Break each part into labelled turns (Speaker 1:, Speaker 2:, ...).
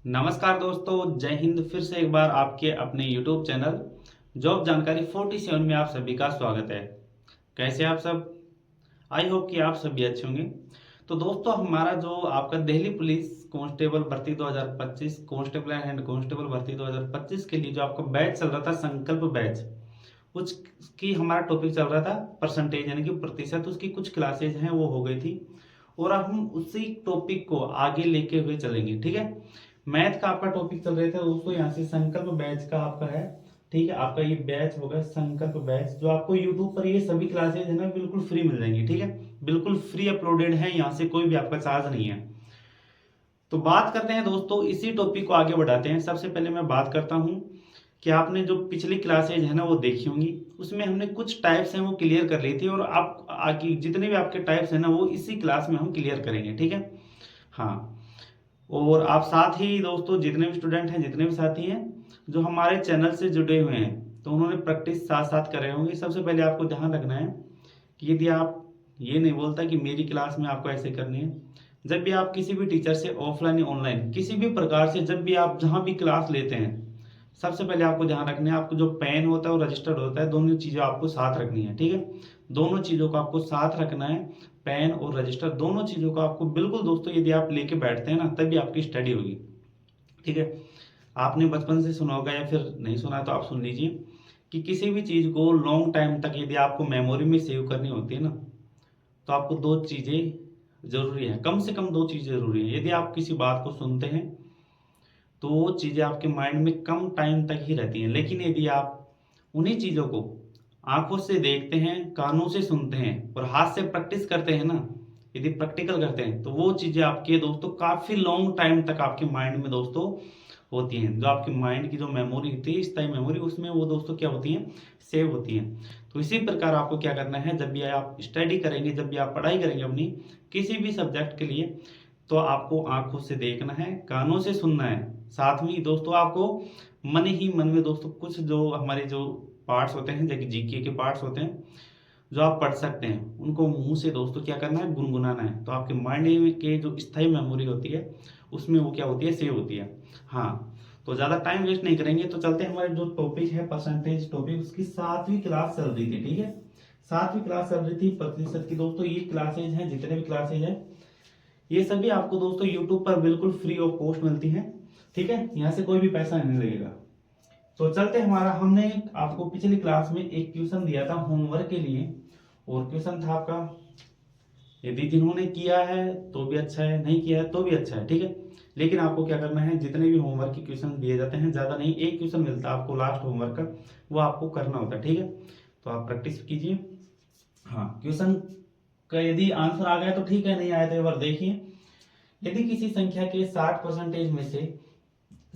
Speaker 1: नमस्कार दोस्तों, जय हिंद। फिर से एक बार आपके अपने YouTube चैनल जॉब जानकारी 47 में आप सभी का स्वागत है। कैसे आप सब? आई होप कि आप सभी अच्छे होंगे। तो दोस्तों, हमारा जो आपका दिल्ली पुलिस कांस्टेबल भर्ती 2025 कांस्टेबल एंड कांस्टेबल भर्ती 2025 के लिए जो आपका बैच चल रहा था, संकल्प बैच, उसकी हमारा टॉपिक चल रहा था परसेंटेज, यानी कि प्रतिशत। उसकी कुछ क्लासेज हैं वो हो गई थी और अब हम उसी टॉपिक को आगे लेके हुए चलेंगे। ठीक है, मैथ का आपका टॉपिक चल रहा था दोस्तों। यहाँ से संकल्प बैच का आपका है। ठीक है, आपका ये बैच होगा संकल्प बैच, जो आपको यूट्यूब पर ये सभी क्लासेज है ना बिल्कुल फ्री मिल जाएंगी। ठीक है, बिल्कुल फ्री अपलोडेड है, यहाँ से कोई भी आपका चार्ज नहीं है। तो बात करते हैं दोस्तों, इसी टॉपिक को आगे बढ़ाते हैं। सबसे पहले मैं बात करता हूँ कि आपने जो पिछली क्लासेज है ना वो देखी होंगी। उसमें हमने कुछ टाइप्स हैं वो क्लियर कर ली थी, और आप आगे जितने भी आपके टाइप्स हैं ना वो इसी क्लास में हम क्लियर करेंगे। ठीक है, हाँ। और आप साथ ही दोस्तों, जितने भी स्टूडेंट हैं, जितने भी साथी हैं जो हमारे चैनल से जुड़े हुए हैं, तो उन्होंने प्रैक्टिस साथ साथ कर रहे होंगे। सबसे पहले आपको ध्यान रखना है कि यदि आप, ये नहीं बोलता कि मेरी क्लास में आपको ऐसे करनी है। जब भी आप किसी भी टीचर से ऑफलाइन या ऑनलाइन किसी भी प्रकार से जब भी आप जहाँ भी क्लास लेते हैं, सबसे पहले आपको ध्यान रखना है, आपको जो पेन होता है और रजिस्टर्ड होता है, दोनों चीज़ें आपको साथ रखनी है। ठीक है, दोनों चीज़ों को आपको साथ रखना है। पेन और रजिस्टर दोनों चीज़ों को आपको बिल्कुल दोस्तों, यदि आप लेके बैठते हैं ना तभी आपकी स्टडी होगी। ठीक है, आपने बचपन से सुना होगा या फिर नहीं सुना तो आप सुन लीजिए कि किसी भी चीज़ को लॉन्ग टाइम तक यदि आपको मेमोरी में सेव करनी होती है ना, तो आपको दो चीज़ें ज़रूरी हैं, कम से कम दो चीज़ें ज़रूरी हैं। यदि आप किसी बात को सुनते हैं तो वो चीज़ें आपके माइंड में कम टाइम तक ही रहती हैं, लेकिन यदि आप उन्हीं चीज़ों को आंखों से देखते हैं, कानों से सुनते हैं और हाथ से प्रैक्टिस करते हैं ना, यदि प्रैक्टिकल करते हैं, तो वो चीज़ें आपके दोस्तों काफ़ी लॉन्ग टाइम तक आपके माइंड में दोस्तों होती हैं। जो आपकी माइंड की जो मेमोरी होती है, स्थायी मेमोरी, उसमें वो दोस्तों क्या होती हैं, सेव होती हैं। तो इसी प्रकार आपको क्या करना है, जब भी आप स्टडी करेंगे, जब भी आप पढ़ाई करेंगे अपनी किसी भी सब्जेक्ट के लिए, तो आपको आंखों से देखना है, कानों से सुनना है। साथ में दोस्तों आपको मन ही मन में दोस्तों कुछ जो हमारे जो पार्ट्स होते हैं, जैसे जीके के पार्ट्स होते हैं जो आप पढ़ सकते हैं, उनको मुंह से दोस्तों क्या करना है, गुनगुनाना है। तो आपके माइंड के जो स्थायी मेमोरी होती है उसमें वो क्या होती है, सेव होती है। हाँ, तो ज़्यादा टाइम वेस्ट नहीं करेंगे, तो चलते हैं हमारे जो टॉपिक है परसेंटेज टॉपिक, उसकी 7वीं क्लास चल रही थी। ठीक है, 7वीं क्लास चल रही थी प्रतिशत की। दोस्तों ये क्लासेज हैं, जितने भी क्लासेज हैं ये सभी आपको दोस्तों यूट्यूब पर बिल्कुल फ्री ऑफ कॉस्ट मिलती हैं। ठीक है, यहाँ से कोई भी पैसा नहीं लगेगा। तो चलते हमारा, हमने आपको पिछली क्लास में एक क्वेश्चन दिया था होमवर्क के लिए, और क्वेश्चन था आपका, यदि जिन्होंने किया है तो भी अच्छा है, नहीं किया है तो भी अच्छा है। ठीक है, लेकिन आपको क्या करना है, जितने भी होमवर्क के क्वेश्चन दिए जाते हैं, ज़्यादा नहीं, एक क्वेश्चन मिलता है आपको लास्ट होमवर्क का, वो आपको करना होता है। ठीक है, तो आप प्रैक्टिस कीजिए। हाँ, क्वेश्चन का यदि आंसर आ गया तो ठीक है, नहीं आया तो एक बार देखिए। यदि किसी संख्या के 60% में से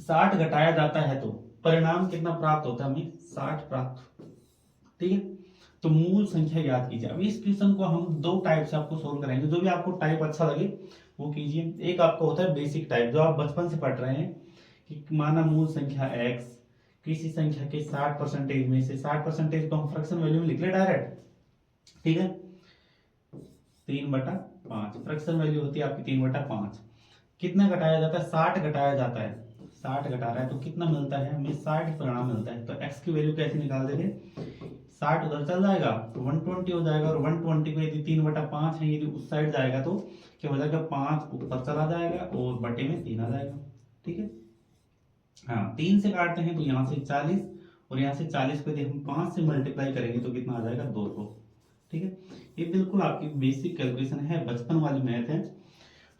Speaker 1: 60 घटाया जाता है तो परिणाम कितना प्राप्त होता है, हमें 60 प्राप्त। ठीक है, तो मूल संख्या याद कीजिए। अब इस क्वेश्चन को हम दो टाइप से आपको सोल्व करेंगे, जो भी आपको टाइप अच्छा लगे वो कीजिए। एक आपका होता है बेसिक टाइप, जो आप बचपन से पढ़ रहे हैं कि माना मूल संख्या x किसी संख्या के 60% में से, 60% को हम फ्रैक्शन वैल्यू में लिख ले डायरेक्ट। ठीक है, 3/5 फ्रैक्शन वैल्यू होती है आपकी 3/5। कितना घटाया जाता है, 60 घटाया जाता है। 60 घटा रहा है तो कितना मिलता है, हमें 60 परिणाम मिलता है। तो x की वैल्यू कैसे निकाल देंगे, 60 उधर चल जाएगा तो 120 हो जाएगा, और 120 को यदि 3/5 है, यदि उस साइड जाएगा तो क्या हो जाएगा, 5 ऊपर चला जाएगा और बटे में 3 आ जाएगा। ठीक है, हाँ, 3 से काटते हैं तो यहाँ से 40, और यहाँ से 40 को यदि हम 5 से मल्टीप्लाई करेंगे तो कितना आ जाएगा, 200। ठीक है, ये बिल्कुल आपकी बेसिक कैलकुलेशन है, बचपन वाली मैथ है।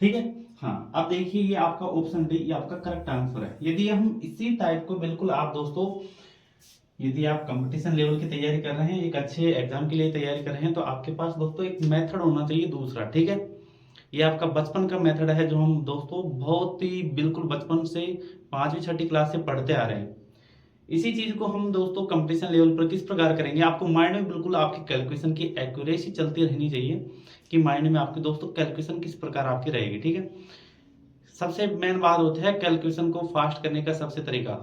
Speaker 1: ठीक है, हाँ, अब देखिए ये आपका ऑप्शन डी, ये आपका करेक्ट आंसर है। यदि हम इसी टाइप को बिल्कुल आप दोस्तों, यदि आप कंपटीशन लेवल की तैयारी कर रहे हैं, एक अच्छे एग्जाम के लिए तैयारी कर रहे हैं, तो आपके पास दोस्तों एक मेथड होना चाहिए दूसरा। ठीक है, ये आपका बचपन का मेथड है, जो हम दोस्तों बहुत ही बिल्कुल बचपन से 5वीं 6ठी क्लास से पढ़ते आ रहे हैं। इसी चीज को हम दोस्तों कंपटीशन लेवल पर किस प्रकार करेंगे, आपको माइंड में बिल्कुल आपकी कैलकुलेशन की एक्यूरेसी चलती रहनी चाहिए, कि माइंड में आपके दोस्तों कैलकुलेशन किस प्रकार आपकी रहेगी। ठीक है, सबसे मेन बात होती है कैलकुलेशन को फास्ट करने का सबसे तरीका।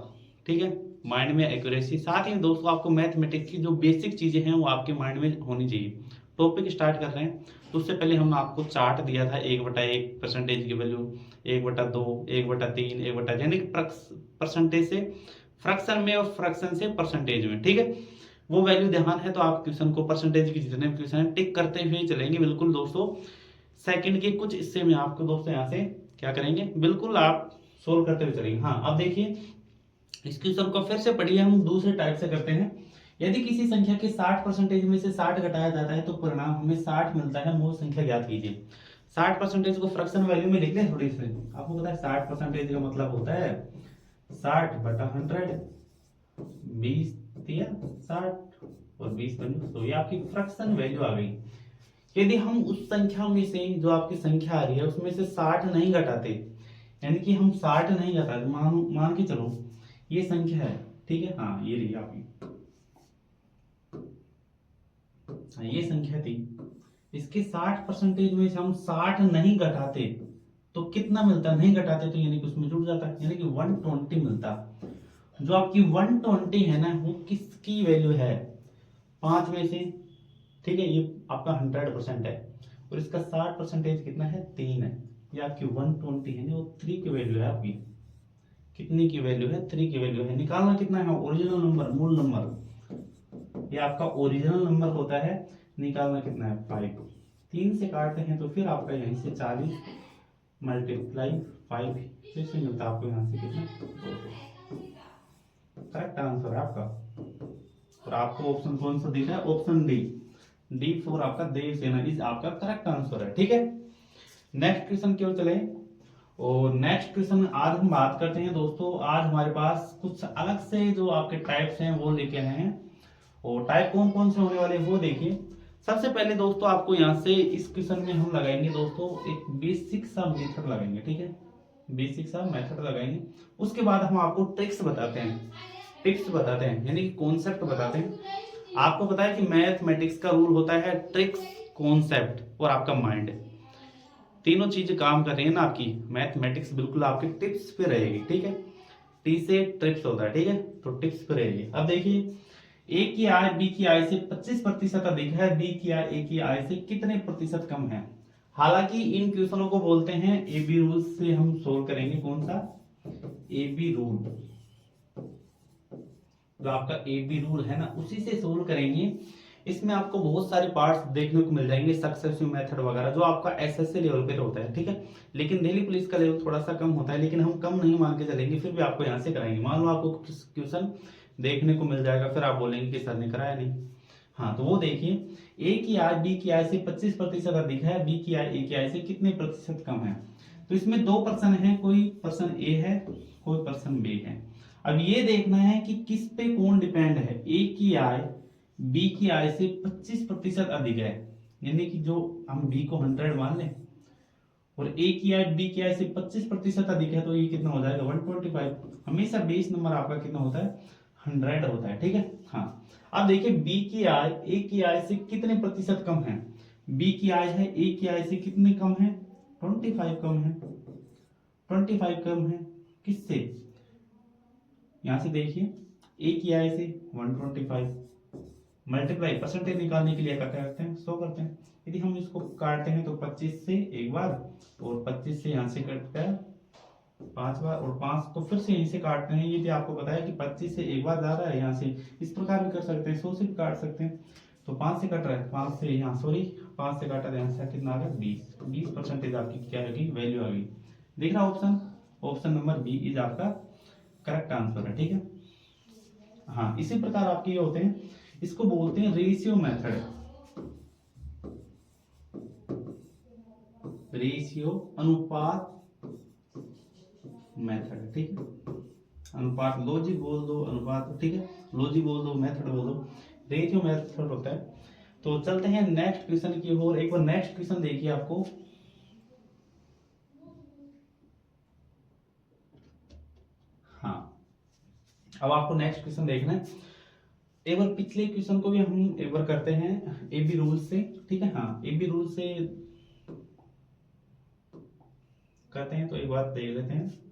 Speaker 1: ठीक है, माइंड में एक्यूरेसी, साथ ही दोस्तों आपको मैथमेटिक्स की जो बेसिक चीजें हैं वो आपके माइंड में होनी चाहिए। टॉपिक स्टार्ट कर रहे हैं तो उससे पहले हम आपको चार्ट दिया था 1/1 परसेंटेज की वैल्यू, 1/2, 1/3, 1/, यानी कि परसेंटेज से फ्रैक्शन में और फ्रैक्शन से परसेंटेज में, ठीक है। वो वैल्यू ध्यान है तो आप क्वेश्चन को परसेंटेज की जितने भी क्वेश्चन है टिक करते हुए चलेंगे बिल्कुल दोस्तों। सेकंड के कुछ हिस्से में आपको दोस्तों यहाँ से क्या करेंगे, बिल्कुल आप सोल्व करते हुए चलेंगे। हाँ, अब देखिए इस क्वेश्चन को फिर से पढ़िए, हम दूसरे टाइप से करते हैं। यदि किसी संख्या के 60% में से 60 घटाया जाता है तो परिणाम हमें 60 मिलता है, मूल संख्या ज्ञात कीजिए। 60% को फ्रैक्शन वैल्यू में लिख लें थोड़ी सी। आपको पता है 60% का मतलब होता है 60/100, 20 दिया 60 और 20 बनी, तो ये आपकी फ्रैक्शन वैल्यू आ गई। यदि हम उस संख्या में से जो आपकी संख्या आ रही है उसमें से 60 नहीं घटाते, यानी कि हम 60 नहीं घटाते, मान के चलो ये संख्या है, ठीक है, हाँ ये रही आपकी, हाँ ये संख्या थी, इसके 60% में से हम 60 नहीं घटाते तो कितना मिलता, नहीं घटाते तो यानी कि उसमें जुड़ जाता है, यानी कि 120 मिलता। जो आपकी 120 है ना वो किसकी वैल्यू है, 5 में से, ठीक है, ये आपका 100% है और इसका 60% कितना है, 3 है। ये आपकी 120 है ना, वो 3 की वैल्यू है आपकी, कितनी की वैल्यू है, 3 की वैल्यू है। निकालना कितना है, ओरिजिनल नंबर, मूल नंबर, ये आपका ओरिजिनल नंबर होता है। निकालना कितना है, 5। 3 से काटते हैं तो फिर आपका यहीं से 40 मल्टीप्लाई 5 फिर से मिलता है आपको यहाँ से कितना, 200। करेक्ट आंसर है आपका। और आपको ऑप्शन कौन सा दिख रहा है, ऑप्शन D4 आपका देवसेना इज आपका करेक्ट आंसर है, ठीक है। नेक्स्ट क्वेश्चन क्यों चले, और नेक्स्ट क्वेश्चन आज हम बात करते हैं दोस्तों। आज हमारे पास कुछ अलग से जो आपके टाइप्स हैं वो लेके आए हैं, और टाइप कौन कौन से होने वाले वो देखिए। सबसे पहले दोस्तों आपको यहाँ से इस क्वेश्चन में हम लगाएंगे दोस्तों एक बेसिक सा मेथड लगाएंगे, ठीक है, बेसिक सा मेथड लगाएंगे। उसके बाद हम आपको ट्रिक्स बताते हैं, टिप्स बताते हैं, यानी कि कॉन्सेप्ट बताते हैं। आपको पता है कि मैथमेटिक्स का रूल होता है ट्रिक्स, कॉन्सेप्ट और आपका माइंड, तीनों चीजें काम कर रही है ना आपकी। मैथमेटिक्स बिल्कुल आपकी टिप्स पे रहेगी, ठीक है, टी से ट्रिप्स होता है, ठीक है, तो टिप्स पे रहेगी। अब देखिए ए की आय बी की आय से 25% अधिक है, बी की आय ए की आय से कितने प्रतिशत कम है। हालांकि इन क्वेश्चनों को बोलते हैं ए बी रूल से हम सोल्व करेंगे, कौन सा, ए बी रूल, जो आपका ए बी रूल है ना उसी से सोल्व करेंगे। इसमें आपको बहुत सारे पार्ट्स देखने को मिल जाएंगे, सक्सेसिव मेथड वगैरह, जो आपका एसएससी लेवल पे होता है, ठीक है। लेकिन दिल्ली पुलिस का लेवल थोड़ा सा कम होता है, लेकिन हम कम नहीं मान के चलेंगे, फिर भी आपको यहाँ से कराएंगे। मान लो आपको क्वेश्चन देखने को मिल जाएगा, फिर आप बोलेंगे कि सर ने कराया नहीं। हाँ तो वो देखिए, ए की आय बी की आय से 25% अधिक है, बी की आय ए की आय से कितने प्रतिशत कम है। तो इसमें दो पर्सन है, कोई पर्सन ए है, कोई पर्सन बी है। अब ये देखना है कि किस पे कौन डिपेंड है। ए की आय बी की आय से 25% अधिक है, यानी कि जो हम बी को 100 मान लें और ए की आय बी की आय से 25% अधिक है, तो ये कितना हो जाएगा 125। हमेशा बेस नंबर आपका कितना होता है, 100 होता है, ठीक है। हाँ अब देखिए बी की आय ए की आय से कितने प्रतिशत कम है, बी की आय है ए की आय से कितने कम है, 25 कम है, 25 कम है किससे, यहां से देखिए ए की आय से 125 मल्टीप्लाई परसेंटेज निकालने के लिए क्या करते हैं, 100 करते हैं। यदि हम इसको काटते हैं तो 25 से एक बार और 25 से यहाँ से कटता है 5 बार और 5 को फिर से यहीं से काटते हैं। यदि आपको पता है कि 25 से एक बार जा रहा है यहाँ से, इस प्रकार भी कर सकते हैं, 100 से भी काट सकते हैं। तो 5 से कट रहा है, 5 से यहाँ सॉरी 5 से काटा यहाँ से कितना आ गया 20% आपकी क्या होगी, वैल्यू आ गई। देख रहा option, option number B is आपका करेक्ट आंसर है, ठीक है। हाँ इसी प्रकार आपके ये होते हैं, इसको बोलते हैं रेशियो मेथड, रेशियो अनुपात मेथड, ठीक है। अनुपात लॉजिक बोल दो, अनुपात, ठीक है, लॉजिक बोल दो, मेथड बोल दो, रेशियो मेथड होता है। तो चलते हैं नेक्स्ट क्वेश्चन की ओर। एक बार नेक्स्ट क्वेश्चन देखिए आपको, हाँ अब आपको नेक्स्ट क्वेश्चन देखना है। एक बार पिछले क्वेश्चन को भी हम एक बार करते हैं ए बी रूल से, ठीक है, हाँ ए बी रूल से करते हैं, तो एक बार देख लेते हैं।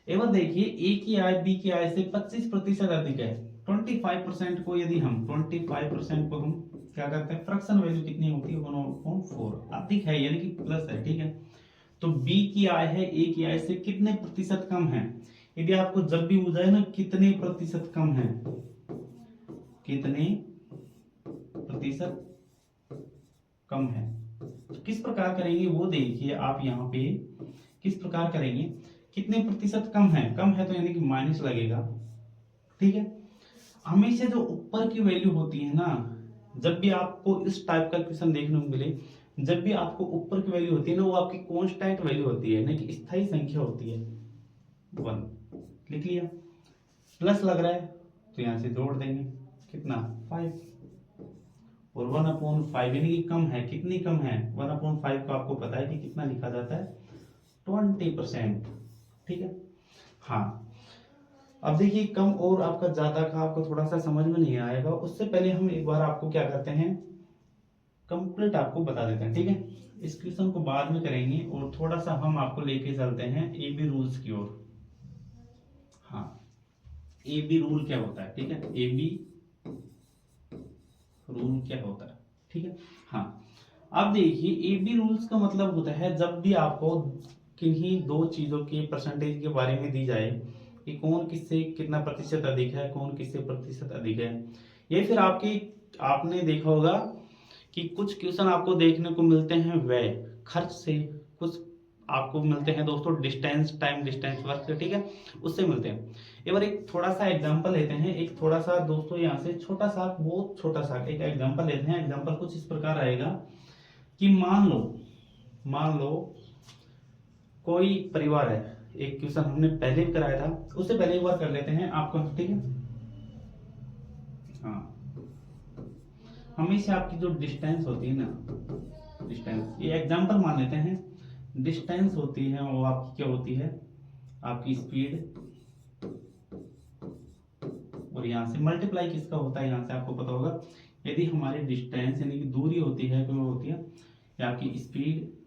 Speaker 1: एक बार देखिए ए की आय बी की आय से 25% अधिक है, 25% को यदि हम 25% को हम क्या करते हैं, फ्रैक्शन वैल्यू कितनी होती है 1/4, अधिक है यानी कि प्लस है, ठीक है। तो बी की आय है ए की आय से कितने प्रतिशत कम है। यदि आपको जब भी पूछा है ना कितने प्रतिशत कम है, कितने प्रतिशत कम है, तो किस प्रकार करेंगे वो देखिए आप यहाँ पे किस प्रकार करेंगे। कितने प्रतिशत कम है तो यानी कि माइनस लगेगा, ठीक है। हमेशा जो ऊपर की वैल्यू होती है ना, जब भी आपको इस टाइप का क्वेश्चन देखने को मिले, जब भी आपको ऊपर की वैल्यू होती है ना, वो आपकी कांस्टेंट वैल्यू होती है ना कि स्थायी संख्या होती है। 1 लिख लिया, प्लस लग रहा है तो यहां से जोड़ देंगे, कितना 5, और 1/5 यानी कि कम है, कितनी कम है 1/5 को आपको पता है कि कितना लिखा जाता है 20%, ठीक है। हाँ, अब देखिए कम और आपका ज्यादा का आपको थोड़ा सा समझ में नहीं आएगा, उससे पहले हम एक बार आपको क्या करते हैं, कंप्लीट आपको बता देते हैं, ठीक है। इस क्वेश्चन को बाद में करेंगे और थोड़ा सा हम आपको लेके चलते हैं एबी रूल्स की ओर। हाँ, एबी रूल क्या होता है, ठीक है, एबी रूल क्या होता है, ठीक है। हाँ, अब देखिए एबी रूल्स का मतलब होता है जब भी आपको किन्हीं दो चीजों के परसेंटेज के बारे में दी जाए कि कौन किससे कितना प्रतिशत अधिक है, कौन किससे प्रतिशत अधिक है, ये फिर आपने देखा होगा कि कुछ क्वेश्चन आपको देखने को मिलते हैं व्यय खर्च से, कुछ आपको मिलते हैं दोस्तों डिस्टेंस टाइम डिस्टेंस वर्क से, ठीक है, उससे मिलते हैं। एक बार एक थोड़ा सा एग्जांपल लेते हैं, एक थोड़ा सा दोस्तों यहाँ से छोटा सा, बहुत छोटा सा एक एग्जांपल लेते हैं। एग्जांपल कुछ इस प्रकार आएगा कि मान लो कोई परिवार है, एक क्वेश्चन हमने पहले भी कराया था, उससे पहले एक बार कर लेते हैं आपको, ठीक है। हाँ, हमेशा आपकी जो डिस्टेंस होती है ना, डिस्टेंस, ये एग्जांपल मान लेते हैं, डिस्टेंस होती है वो आपकी क्या होती है, आपकी स्पीड, और यहाँ से मल्टीप्लाई किसका होता है, यहाँ से आपको पता होगा, यदि हमारी डिस्टेंस यानी कि दूरी होती है तो वो होती है या आपकी स्पीड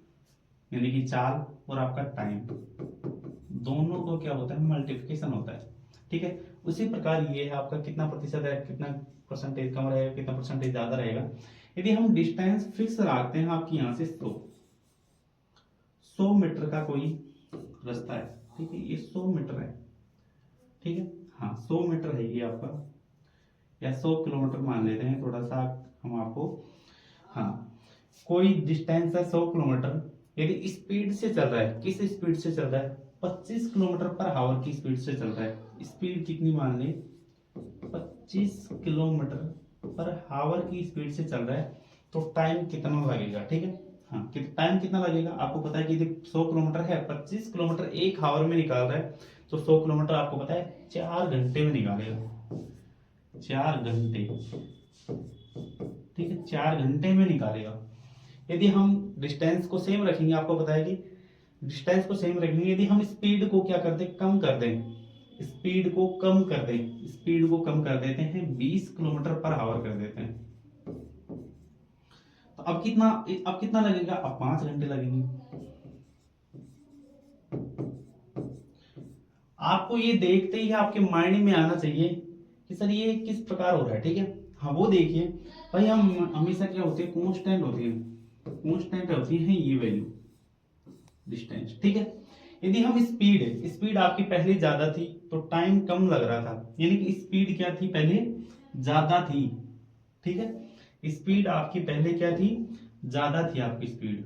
Speaker 1: यानी कि चाल, और आपका टाइम, दोनों को क्या होता है मल्टीप्लिकेशन होता है, ठीक है। उसी प्रकार ये है आपका कितना प्रतिशत है, कितना परसेंटेज कम रहेगा, कितना परसेंटेज ज्यादा रहेगा। यदि हम डिस्टेंस फिक्स रखते हैं आपकी यहाँ से 100 मीटर का कोई रास्ता है, ठीक है, ये 100 मीटर है, ठीक है। हाँ, 100 मीटर है ये आपका, या 100 किलोमीटर मान लेते हैं थोड़ा सा हम आपको। हाँ, कोई डिस्टेंस है 100 किलोमीटर, यदि स्पीड से चल रहा है, किस स्पीड से चल रहा है, 25 किलोमीटर पर आवर की स्पीड से चल रहा है, स्पीड कितनी मान ले 25 किलोमीटर पर आवर की स्पीड से चल रहा है, तो टाइम कितना लगेगा, ठीक है। हाँ, टाइम कितना लगेगा आपको पता है कि 100 किलोमीटर है, 25 किलोमीटर एक आवर में निकाल रहा है, तो 100 किलोमीटर आपको पता है 4 घंटे में निकालेगा, 4 घंटे, ठीक है, 4 घंटे में निकालेगा। यदि हम डिस्टेंस को सेम रखेंगे, आपको पता है कि डिस्टेंस को सेम रखेंगे, यदि हम स्पीड को क्या कर दें, कम कर दें, स्पीड को कम कर दें, स्पीड को कम कर देते हैं 20 किलोमीटर पर आवर कर देते हैं, तो अब कितना लगेगा, अब 5 घंटे लगेंगे। आपको ये देखते ही आपके माइंड में आना चाहिए कि सर ये किस प्रकार हो रहा है, ठीक है। हाँ, वो देखिए भाई, हम हमेशा क्या होती है, कांस्टेंट होती है, कांस्टेंट होती है ये वैल्यू डिस्टेंस, ठीक है। यदि हम स्पीड आपकी पहले ज्यादा थी तो टाइम कम लग रहा था, यानी कि स्पीड क्या थी पहले ज्यादा थी, ठीक है, स्पीड आपकी पहले क्या थी, ज्यादा थी आपकी स्पीड,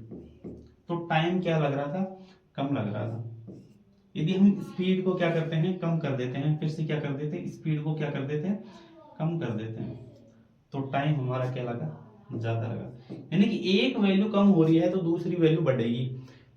Speaker 1: तो टाइम क्या लग रहा था, कम लग रहा था। यदि हम स्पीड को क्या करते हैं, कम कर देते हैं, फिर से क्या कर देते हैं, स्पीड को क्या कर देते हैं, कम कर देते हैं, तो टाइम हमारा क्या लगा, ज्यादा लगा। यानी कि एक वैल्यू कम हो रही है तो दूसरी वैल्यू बढ़ेगी,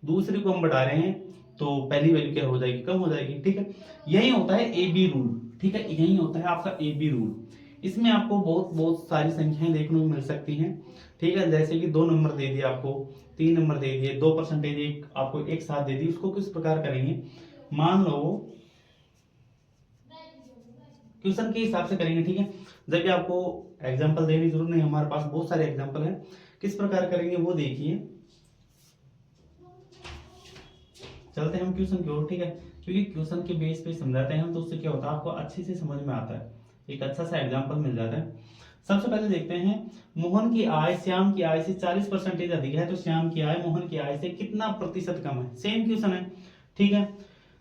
Speaker 1: दूसरी को हम बढ़ा रहे हैं तो पहली वैल्यू क्या हो जाएगी, कम हो जाएगी, ठीक है। यही होता है ए बी रूल, ठीक है, यही होता है आपका ए बी रूल। इसमें आपको बहुत बहुत सारी संख्याएं देखने को मिल सकती हैं, ठीक है, जैसे कि 2 नंबर दे दिए आपको, 3 नंबर दे दिए, 2% एक आपको एक साथ दे दी, उसको किस प्रकार करेंगे, मान लो क्वेश्चन के हिसाब से करेंगे, ठीक है। जब भी आपको एग्जांपल देने की जरूरत नहीं, हमारे पास बहुत सारे एग्जांपल हैं, किस प्रकार करेंगे वो देखिए। चलते हैं हम क्वेश्चन की ओर, ठीक है, क्योंकि क्वेश्चन के बेस पे समझाते हैं तो उससे क्या होता है आपको अच्छे से समझ में आता है। एक अच्छा सा एग्जाम्पल मिल जाता है। सबसे पहले देखते हैं, मोहन की आय श्याम की आय से 40% अधिक है, तो श्याम की आय मोहन की आय से कितना प्रतिशत कम है। सेम क्वेश्चन है, ठीक है।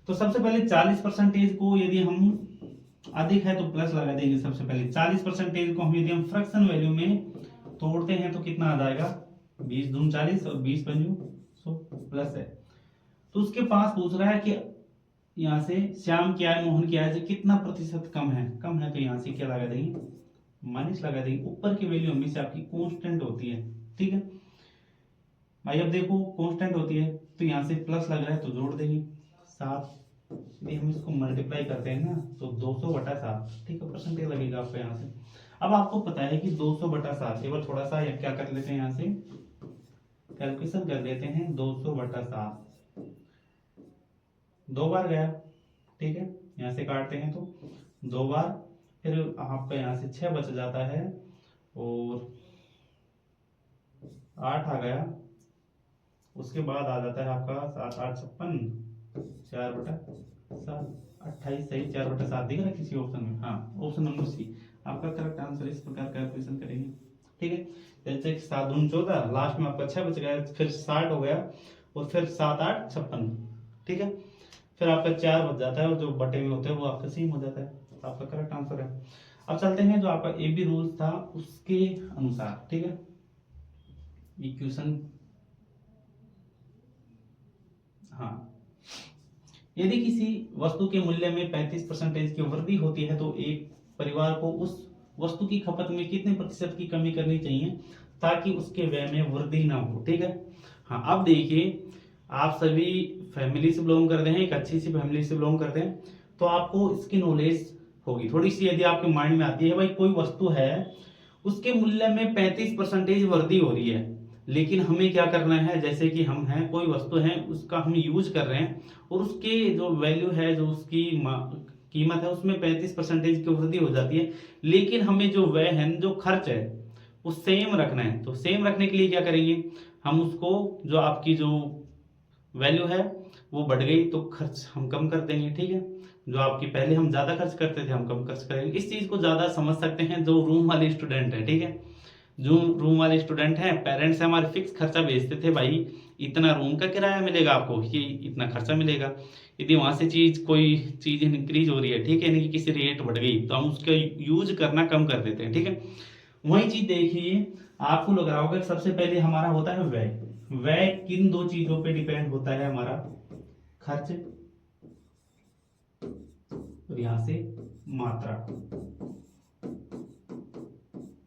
Speaker 1: तो सबसे पहले 40% को यदि हम अधिक है तो प्लस लगा देंगे। सबसे पहले 40% को हम यदि हम फ्रैक्शन वैल्यू में तोड़ते हैं तो कितना आ जाएगा, 20 दूनी 40 और 20 पंजू 100 प्लस है। तो उसके पास पूछ रहा है कि यहाँ से श्याम की आय मोहन की आय से कितना प्रतिशत कम है। कम है तो यहाँ से क्या लगा देंगे, माइनस लगा देंगे। ऊपर की वैल्यू हमेशा आपकी कांस्टेंट होती है, ठीक है भाई। अब देखो कांस्टेंट होती है तो यहाँ से प्लस लग रहा है तो जोड़ देंगे 7। यदि हम इसको मल्टीप्लाई करते हैं ना तो 200/7, ठीक है, परसेंटेज लगेगा आपको यहाँ से। अब आपको पता है कि 200/7, एक बार थोड़ा सा क्या कर लेते हैं, यहाँ से कैलकुलेशन कर लेते हैं। 200/7 2 बार गया, ठीक है, यहाँ से काटते हैं तो 2 बार, फिर आपका यहाँ से 6 बच जाता है और 8 आ गया। उसके बाद आ जाता है आपका 7 8 56, 4/7 28 सही, 4/7 दिख रहा है किसी ऑप्शन में, हाँ ऑप्शन नंबर सी आपका करेक्ट आंसर। इस प्रकार कैलकुलेशन करेंगे, ठीक है। जैसे 7 दूनी 14, लास्ट में आपका 6 बच गया, फिर 60 हो गया और फिर 7 8 56, ठीक है, फिर आपका 4 बच जाता है और जो बटे में होते हैं वो आपका सेम हो जाता है, तो आपका करेक्ट आंसर है। अब चलते हैं जो आपका ए बी रूल था उसके अनुसार, ठीक है। इक्वेशन, हाँ, यदि किसी वस्तु के मूल्य में 35% की वृद्धि होती है तो एक परिवार को उस वस्तु की खपत में कितने प्रतिशत की कमी करनी चाहिए ताकि उसके व्यय में वृद्धि ना हो, ठीक है। हाँ, अब देखिए, आप सभी फैमिली से बिलोंग करते हैं, एक अच्छी सी फैमिली से बिलोंग करते हैं, तो आपको इसकी नॉलेज होगी थोड़ी सी। यदि आपके माइंड में आती है भाई कोई वस्तु है उसके मूल्य में 35% वृद्धि हो रही है, लेकिन हमें क्या करना है, जैसे कि हम हैं, कोई वस्तु है उसका हम यूज कर रहे हैं और उसके जो वैल्यू है, जो उसकी कीमत है उसमें 35% की वृद्धि हो जाती है, लेकिन हमें जो व्यय है, जो खर्च है वो सेम रखना है। तो सेम रखने के लिए क्या करेंगे, हम उसको, जो आपकी जो वैल्यू है वो बढ़ गई तो खर्च हम कम कर देंगे, ठीक है। जो आपकी पहले हम ज्यादा खर्च करते थे हम कम खर्च करेंगे। इस चीज को ज्यादा समझ सकते हैं जो रूम वाले स्टूडेंट है, ठीक है। जो रूम वाले स्टूडेंट हैं, पेरेंट्स हमारे फिक्स खर्चा भेजते थे, भाई इतना रूम का किराया मिलेगा आपको, ये इतना खर्चा मिलेगा। यदि वहां से कोई चीज इंक्रीज हो रही है, ठीक है, यानी कि किसी रेट बढ़ गई तो हम उसका यूज करना कम कर देते हैं, ठीक है। वही चीज देखिए, आपको लग रहा होगा सबसे पहले हमारा होता है व्यय। व्यय किन दो चीजों पे डिपेंड होता है, हमारा खर्च और यहां से मात्रा,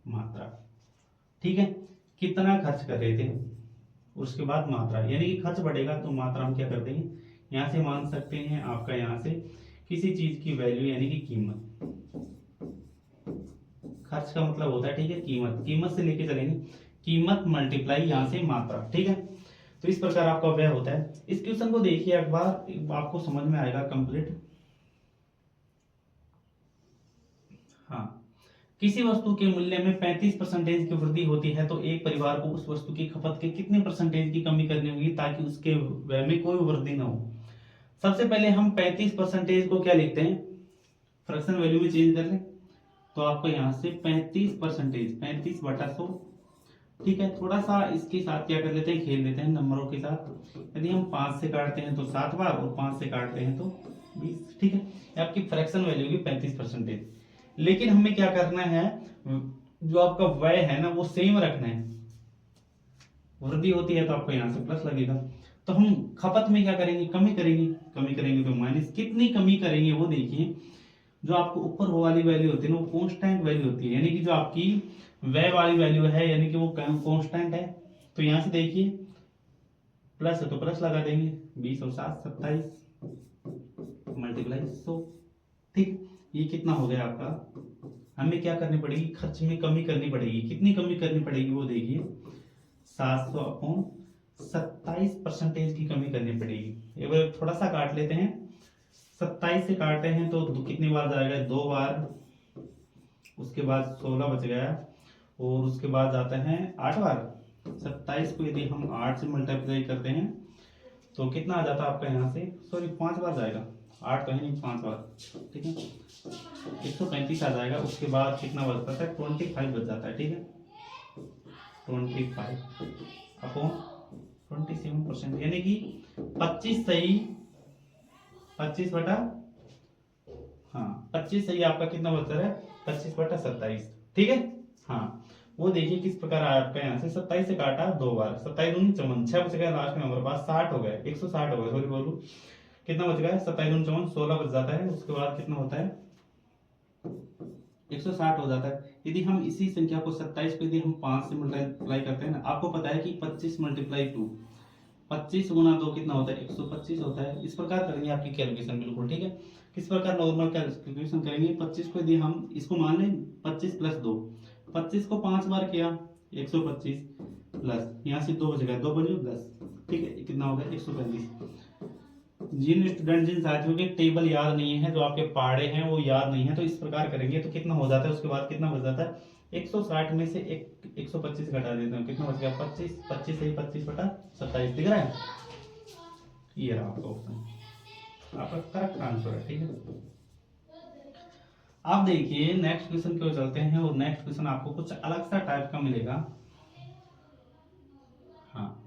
Speaker 1: मात्रा, ठीक है, कितना खर्च कर रहे थे, उसके बाद मात्रा, यानी कि खर्च बढ़ेगा तो मात्रा हम क्या कर देंगे, यहां से मान सकते हैं आपका, यहां से किसी चीज की वैल्यू यानी कि कीमत। खर्च का मतलब होता है, ठीक है, कीमत, कीमत से लेके चलेंगे, कीमत मल्टीप्लाई यहां से मात्रा, ठीक है। तो इस प्रकार आपका व्यय होता है। इस क्वेश्चन को देखिए एक बार, आपको समझ में आएगा कंप्लीट। हाँ, किसी वस्तु के मूल्य में 35% की वृद्धि होती है तो एक परिवार को उस वस्तु की खपत के कितने परसेंटेज की कमी करनी होगी ताकि उसके व्यय में कोई वृद्धि ना हो। सबसे पहले हम 35% को क्या लिखते हैं, फ्रैक्शन वैल्यू में चेंज कर लें तो आपको यहां से 35%, 35/100, ठीक है। थोड़ा सा इसके साथ क्या कर लेते हैं, खेल लेते हैं नंबरों के साथ। यदि हम 5 से काटते हैं तो 7 बार और 5 से काटते हैं तो 20, ठीक है। आपकी फ्रैक्शन वैल्यू की 35%। लेकिन हमें क्या करना है, जो आपका व्यय है ना वो सेम रखना है। वृद्धि होती है तो आपको यहां से प्लस लगेगा। तो हम खपत में क्या करेंगे, कमी करेंगे। कमी करेंगे तो माइनस, कितनी कमी करेंगे वो देखिए। जो आपको ऊपर वो वाली वैल्यू होती है ना वो कांस्टेंट वैल्यू होती है, यानी कि जो आपकी व्यय वाली वैल्यू है यानी कि वो कांस्टेंट है। तो यहां से देखिए प्लस है तो प्लस लगा देंगे, 20 और 7 27 मल्टीप्लाई 100, ठीक। ये कितना हो गया आपका, हमें क्या करनी पड़ेगी, खर्च में कमी करनी पड़ेगी। कितनी कमी करनी पड़ेगी वो देखिए, 700/27% की कमी करनी पड़ेगी। एक बार थोड़ा सा काट लेते हैं, 27 से काटते हैं तो कितनी बार जाएगा, 2 बार, उसके बाद 16 बच गया और उसके बाद जाता है 8 बार। 27 को यदि हम 8 से मल्टीप्लाई करते हैं तो कितना आ जाता है आपका, यहाँ से सॉरी 5 बार जाएगा, 8 तो है नहीं, 5 बार, ठीक है, 135 आ जाएगा। उसके बाद कितना बचता है, 25 बच जाता है, ठीक है, 25 अपॉन 27%, यानी कि 25 सही 25 बटा, हाँ 25 सही आपका कितना बचता है, 25/27, ठीक है। हाँ वो देखिए किस प्रकार आया आपका, यहाँ से 27 से काटा 2 बार, 27 दूनी 54, 6 बच गया लास्ट में हमारे पास, 60 हो गए, 160 हो गए, सॉरी बोलू, कितना बच गया, 27 दूनी 54, 16 बच जाता है। उसके बाद कितना होता है, 160 हो जाता है। यदि हम इसी संख्या को 27 को यदि हम 5 से मल्टीप्लाई करते हैं ना, आपको पता है कि 25 × 2, 25 गुना 2 कितना होता है, 125 होता है। इस प्रकार करेंगे आपकी कैलकुलेशन, बिल्कुल ठीक है। किस प्रकार नॉर्मल कैलकुलेशन करेंगे, 25 को यदि हम इसको मान लें 25 + 2, 25 को 5 बार किया 125 प्लस यहाँ से 2 बच गया, 2 बजे 10, ठीक है, कितना हो गया 135। जिन स्टूडेंट जिन साथियों के टेबल याद नहीं है, जो आपके पहाड़े हैं वो याद नहीं है, तो इस प्रकार करेंगे तो कितना हो जाता है, उसके बाद कितना बच जाता है, 160 में से 125 घटा देते हैं, कितना बच गया 25, 25 सही 25/27 दिख रहा है, ये रहा आपका ऑप्शन, आपका करेक्ट आंसर है, ठीक है। आप देखिए नेक्स्ट क्वेश्चन की ओर चलते हैं, और नेक्स्ट क्वेश्चन आपको कुछ अलग सा टाइप का मिलेगा। हाँ,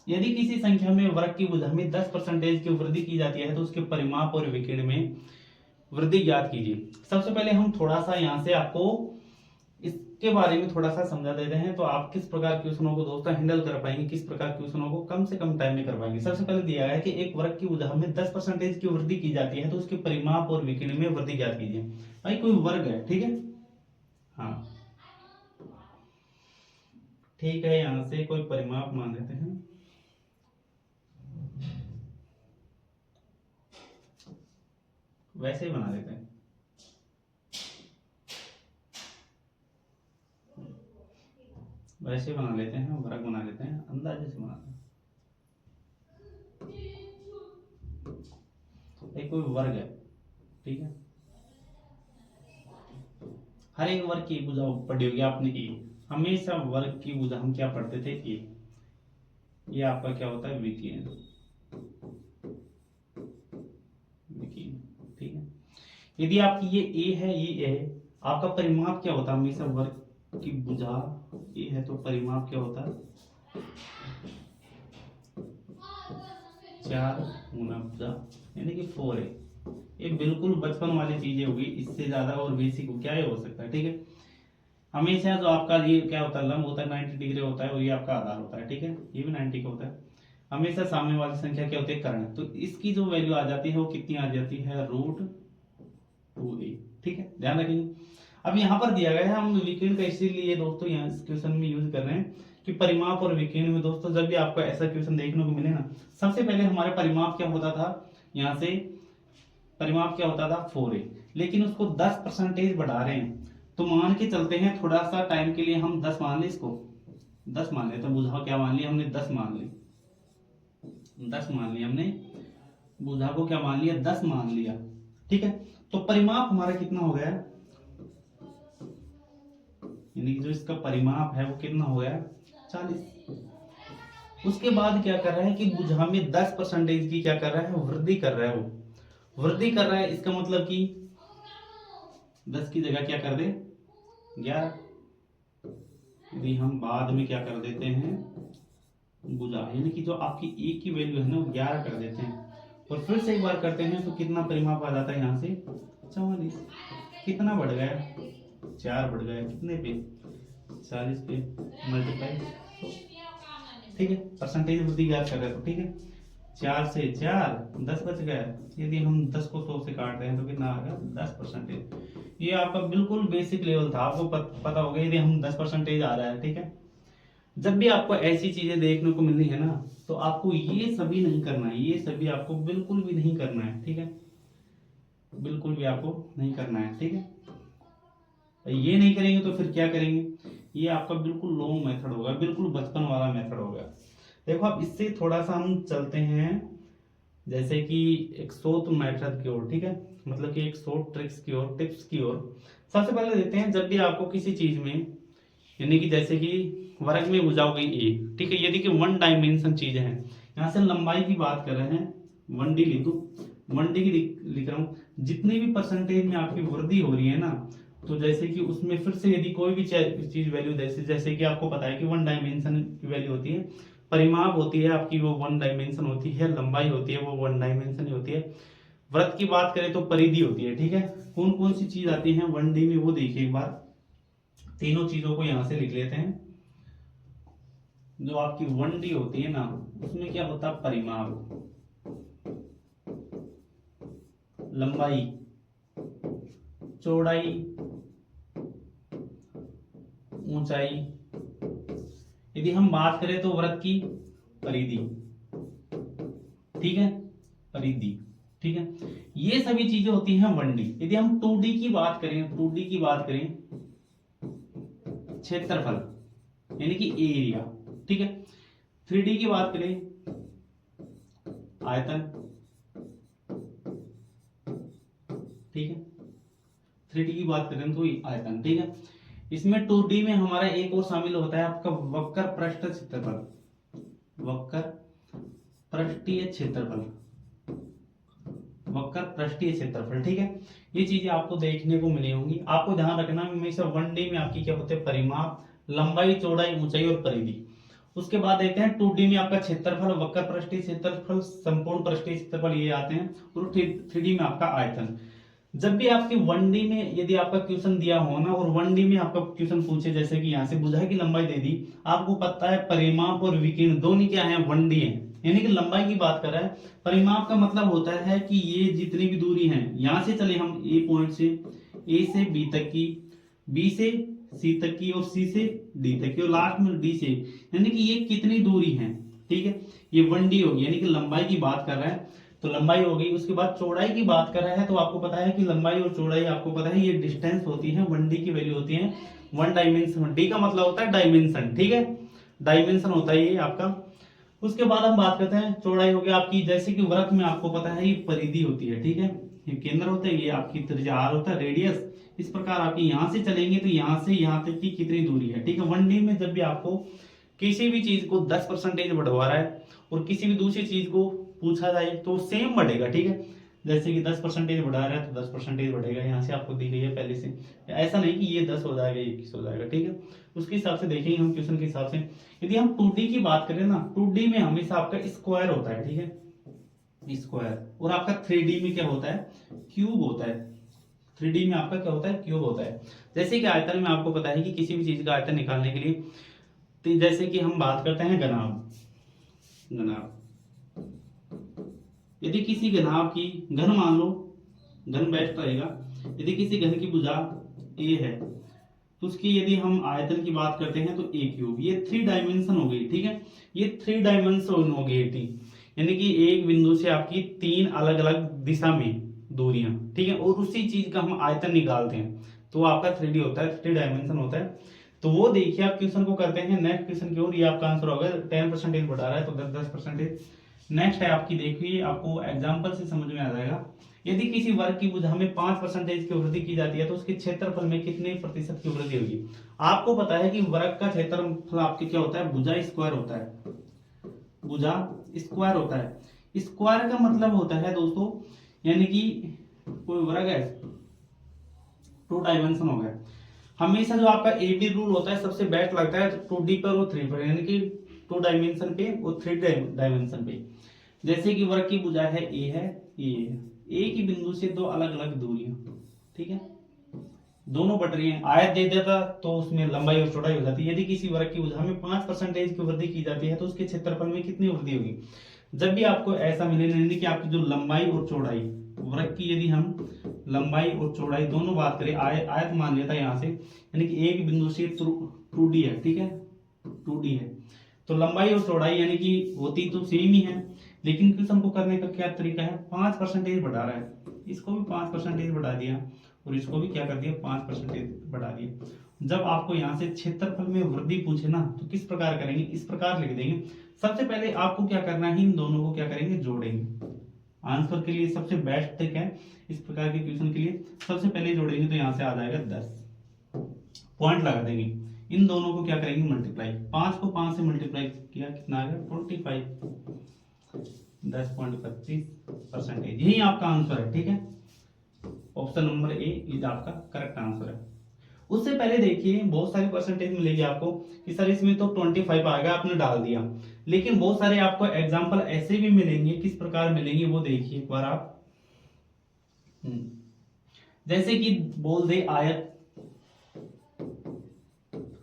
Speaker 1: यदि किसी संख्या में वर्ग की भुजा में 10% की वृद्धि की जाती है तो उसके परिमाप और विकीर्ण में वृद्धि ज्ञात कीजिए। सबसे पहले हम थोड़ा सा यहाँ से आपको इसके बारे में थोड़ा सा समझा देते हैं, तो आप किस प्रकार क्वेश्चनों को दोस्तों हैंडल कर पाएंगे, किस प्रकार क्वेश्चनों को कम से कम टाइम में कर पाएंगे। सबसे पहले दिया है कि एक वर्ग की भुजा में 10% की वृद्धि की जाती है तो उसके परिमाप और विकीर्ण में वृद्धि ज्ञात कीजिए। भाई कोई वर्ग है, ठीक है, हाँ ठीक है, यहाँ से कोई परिमाप मान लेते हैं, वैसे ही बना लेते हैं, वैसे बना लेते हैं, वर्ग बना लेते हैं, अंदाजे से बनाते हैं। एक कोई वर्ग है, ठीक है, हर एक वर्ग की भुजा पढ़ी होगी आपने ए, हमेशा वर्ग की भुजा हम क्या पढ़ते थे, ए, ये आपका क्या होता है, विकीर्ण, ठीक है। यदि आपकी ये ए है, ये है, आपका परिमाप क्या होता है, हमेशा वर्ग की भुजा ए है तो परिमाप क्या होता है, 4 गुना भुजा, यानी कि 4 है। ये बिल्कुल बचपन वाली चीजें होगी, इससे ज्यादा और बेसिक क्या है हो सकता है, ठीक है। हमेशा जो आपका ये क्या होता है, लंब होता है 90 डिग्री होता है, और ये आपका आधार होता है, ठीक है, ये भी 90 का होता है। हमेशा सामने वाली संख्या क्या होती है, कर्ण, तो इसकी जो वैल्यू आ जाती है वो कितनी आ जाती है, √2a, ठीक है, ध्यान रखेंगे। अब यहाँ पर दिया गया है, हम विकीर्ण का इसीलिए दोस्तों यहाँ इस क्वेश्चन में यूज कर रहे हैं कि परिमाप और विकीर्ण में दोस्तों जब भी आपको ऐसा क्वेश्चन देखने को मिले ना, सबसे पहले हमारे परिमाप क्या होता था, यहाँ से परिमाप क्या होता था 4a, लेकिन उसको 10% बढ़ा रहे हैं, तो मान के चलते हैं थोड़ा सा टाइम के लिए हम 10 मान ले, इसको 10 मान ले, तो बुझा क्या मान लिया हमने, 10 मान ली, 10 मान लिया हमने, बुझा को क्या मान लिया, 10 मान लिया, ठीक है। तो परिमाप हमारा कितना हो गया, यानी कि जो इसका परिमाप है वो कितना हो गया, 40। उसके बाद क्या कर रहा है कि बुझा में 10% की क्या कर रहा है, वृद्धि कर रहा है, वो वृद्धि कर रहा है, इसका मतलब कि 10 की जगह क्या कर दे, 11। यदि हम बाद में क्या कर देते हैं, बुझा यानी कि जो आपकी ए की वैल्यू है ना वो 11 कर देते हैं, और फिर से एक बार करते हैं तो कितना परिमाप आ जाता है, यहाँ से 44। कितना बढ़ गया, 4 बढ़ गया, कितने पे, 40 पे मल्टीप्लाई, ठीक है, परसेंटेज वृद्धि ज्ञात कर रहे हैं, तो ठीक है, 4 से 4 10 बच गया। यदि हम 10 को 100 से काट रहे हैं तो कितना आ गया, 10%। ये आपका बिल्कुल बेसिक लेवल था, आपको पता होगा यदि हम 10% आ रहा है, ठीक है। जब भी आपको ऐसी चीजें देखने को मिलनी है ना, तो आपको ये सभी नहीं करना है, ये सभी आपको बिल्कुल भी नहीं करना है, ठीक है, बिल्कुल भी आपको नहीं करना है, ठीक है। ये नहीं करेंगे तो फिर क्या करेंगे, ये आपका बिल्कुल लॉन्ग मेथड होगा, बिल्कुल बचपन वाला मेथड होगा। देखो अब इससे थोड़ा सा हम चलते हैं जैसे कि एक शॉर्ट मेथड की ओर, ठीक है, मतलब कि एक शॉर्ट ट्रिक्स की ओर, टिप्स की ओर। सबसे पहले देते हैं, जब भी आपको किसी चीज में, यानी कि जैसे कि वर्ग में भुजा हो गई ए, ठीक है, यदि कि 1 डायमेंशन चीज है, यहाँ से लंबाई की बात कर रहे हैं 1D लिख दो, 1D की लिख रहा हूँ, जितनी भी परसेंटेज में आपकी वृद्धि हो रही है ना, तो जैसे कि उसमें फिर से यदि कोई भी चीज वैल्यू जैसे कि आपको पता है कि 1 डायमेंशन की वैल्यू होती है, परिमाप होती है आपकी वो 1 डायमेंशन होती है, लंबाई होती है वो 1 डायमेंशन होती है, वृत्त की बात करें तो परिधि होती है। ठीक है, कौन कौन सी चीज आती है 1D में वो देखिए एक बार, तीनों चीजों को यहां से लिख लेते हैं। जो आपकी 1D होती है ना, उसमें क्या होता है, परिमाप, लंबाई, चौड़ाई, ऊंचाई, यदि हम बात करें तो वृत्त की परिधि। ठीक है, परिधि। ठीक है, ये सभी चीजें होती हैं 1D। यदि हम 2D की बात करें, 2D की बात करें, क्षेत्रफल यानी कि एरिया। ठीक है, 3D की बात करें, आयतन। ठीक है, 3D की बात करें तो आयतन। ठीक है, इसमें 2D में हमारा एक और शामिल होता है आपका वक्र पृष्ठ क्षेत्रफल, वक्र पृष्ठीय क्षेत्रफल, वक्र पृष्ठीय क्षेत्रफल। ठीक है, ये चीजें आपको देखने को मिली होंगी। आपको ध्यान रखना हमेशा 1D में आपकी क्या होते हैं, परिमाप, लंबाई, चौड़ाई, ऊंचाई और परिधि। उसके बाद देखते हैं 2D में आपका क्षेत्रफल, वक्र पृष्ठीय क्षेत्रफल, संपूर्ण पृष्ठीय क्षेत्रफल, ये आते हैं। और 3D में आपका आयतन। जब भी आपकी 1D में यदि आपका क्वेश्चन दिया हो ना, और 1D में आपका क्वेश्चन पूछे, जैसे कि यहाँ से भुजा की लंबाई दे दी, आपको पता है परिमाप और विकीर्ण दोनों क्या है, 1D है, यानी कि लंबाई की बात कर रहा है। परिमाप का मतलब होता है कि ये जितनी भी दूरी है, यहां से चले हम ए पॉइंट से, ए से बी तक की, बी से सी तक की, और सी से डी तक की, और लास्ट में डी से, यानी कि ये कितनी दूरी है। ठीक है, ये 1D होगी, यानी कि लंबाई की बात कर रहा है, तो लंबाई हो गई। उसके बाद चौड़ाई की बात कर रहा है, तो आपको पता है कि लंबाई और चौड़ाई आपको पता है ये डिस्टेंस होती है, 1D की वैल्यू होती है 1 डायमेंशन। डी का मतलब होता है डायमेंशन। ठीक है, डायमेंशन होता है ये आपका। उसके बाद हम बात करते हैं, चौड़ाई हो गया आपकी, जैसे कि वृत्त में आपको पता है ये परिधि होती है। ठीक है, ये केंद्र होता है, ये आपकी त्रिज्या आर होता है, रेडियस। इस प्रकार आपकी यहां से चलेंगे तो यहां से यहां तक की कितनी दूरी है। ठीक है, 1D में जब भी आपको किसी भी चीज को 10% बढ़वा रहा है और किसी भी दूसरी चीज को पूछा जाए तो सेम बढ़ेगा। ठीक है, जैसे कि 10% बढ़ा रहा है तो 10% बढ़ेगा, यहाँ से आपको दी गई है पहले से, ऐसा नहीं कि ये 10 हो जाएगा, ये 21 हो जाएगा। ठीक है, उसके हिसाब से देखेंगे हम क्वेश्चन के हिसाब से। यदि हम 2D की बात करें ना, 2D में हमेशा आपका स्क्वायर होता है। ठीक है, स्क्वायर। और आपका 3D में क्या होता है, क्यूब होता है। 3D में आपका क्या होता है, क्यूब होता है। जैसे कि आयतन में आपको पता है कि किसी भी चीज का आयतन निकालने के लिए, तो जैसे कि हम बात करते हैं घनाभ, घनाभ। यदि किसी घनाभ की, घन मान लो, घन बेस्ट रहेगा, यदि किसी घन की भुजा ए है, तो उसकी यदि हम आयतन की बात करते हैं तो ए क्यूब, ये 3 डायमेंशन हो गई। ठीक है, ये 3 डायमेंशन हो गई, यानी कि एक बिंदु से आपकी 3 अलग अलग दिशा में दूरियां। ठीक है, और उसी चीज का हम आयतन निकालते हैं तो आपका 3D होता है, 3 डायमेंशन होता है। तो वो देखिए आप क्वेश्चन को करते हैं नेक्स्ट क्वेश्चन की ओर। ये आपका आंसर होगा, 10% बढ़ा रहा है तो 10%। नेक्स्ट है आपकी, देखिए आपको एग्जांपल से समझ में आ जाएगा। यदि किसी वर्ग की भुजा में 5% की वृद्धि की जाती है तो उसके क्षेत्रफल में कितने प्रतिशत की वृद्धि होगी। आपको पता है कि वर्ग का क्षेत्रफल आपके क्या होता है, भुजा स्क्वायर होता है, भुजा स्क्वायर होता है। स्क्वायर का मतलब होता है दोस्तों, यानी कि कोई वर्ग है, 2 डायमेंशन हो गया। हमेशा जो आपका ए बी रूल होता है सबसे बेस्ट लगता है, तो 2D पर और 3 पर, यानी कि 2 डायमेंशन पे और 3 डायमेंशन पे। जैसे कि वर्ग की भुजा है ए है, ये है, ए की बिंदु से 2 अलग अलग दूरियां। ठीक है, दोनों बट रही हैं, आयत दे देता तो उसमें लंबाई और चौड़ाई हो जाती है। यदि किसी वर्ग की भुजा में 5% की वृद्धि की जाती है तो उसके क्षेत्रफल में कितनी वृद्धि होगी। जब भी आपको ऐसा मिले, यानी कि आपकी जो लंबाई और चौड़ाई, वर्ग की यदि हम लंबाई और चौड़ाई दोनों बात करें, आयत मान लेता है यहाँ से, यानी कि एक बिंदु से 2D है। ठीक है, 2D है, तो लंबाई और चौड़ाई यानी कि होती तो सेम ही है, लेकिन क्वेश्चन को करने का क्या तरीका है, 5% बढ़ा रहा है, इसको भी 5% बढ़ा दिया और इसको भी क्या कर दिया, 5% बढ़ा दिया। जब आपको यहाँ से क्षेत्रफल में वृद्धि पूछे ना, तो किस प्रकार करेंगे, इस प्रकार लिख देंगे। सबसे पहले आपको क्या करना है, इन दोनों को क्या करेंगे, जोड़ेंगे। आंसर के लिए सबसे बेस्ट ट्रिक है इस प्रकार के क्वेश्चन के लिए, सबसे पहले जोड़ेंगे तो यहाँ से आ जाएगा 10, पॉइंट लगा देंगे। इन दोनों को क्या करेंगे, मल्टीप्लाई, 5 को 5 से मल्टीप्लाई किया, कितना आ गया, 25। 10.25%। यही आपका आंसर है, ठीक है। ऑप्शन नंबर ए इज आपका करेक्ट आंसर है। उससे पहले देखिए बहुत सारी परसेंटेज मिलेगी आपको कि सर इसमें तो 25 आएगा, आपने डाल दिया, लेकिन बहुत सारे आपको एग्जांपल ऐसे भी मिलेंगे। किस प्रकार मिलेंगे वो देखिए एक बार आप। जैसे कि बोल दे आयत,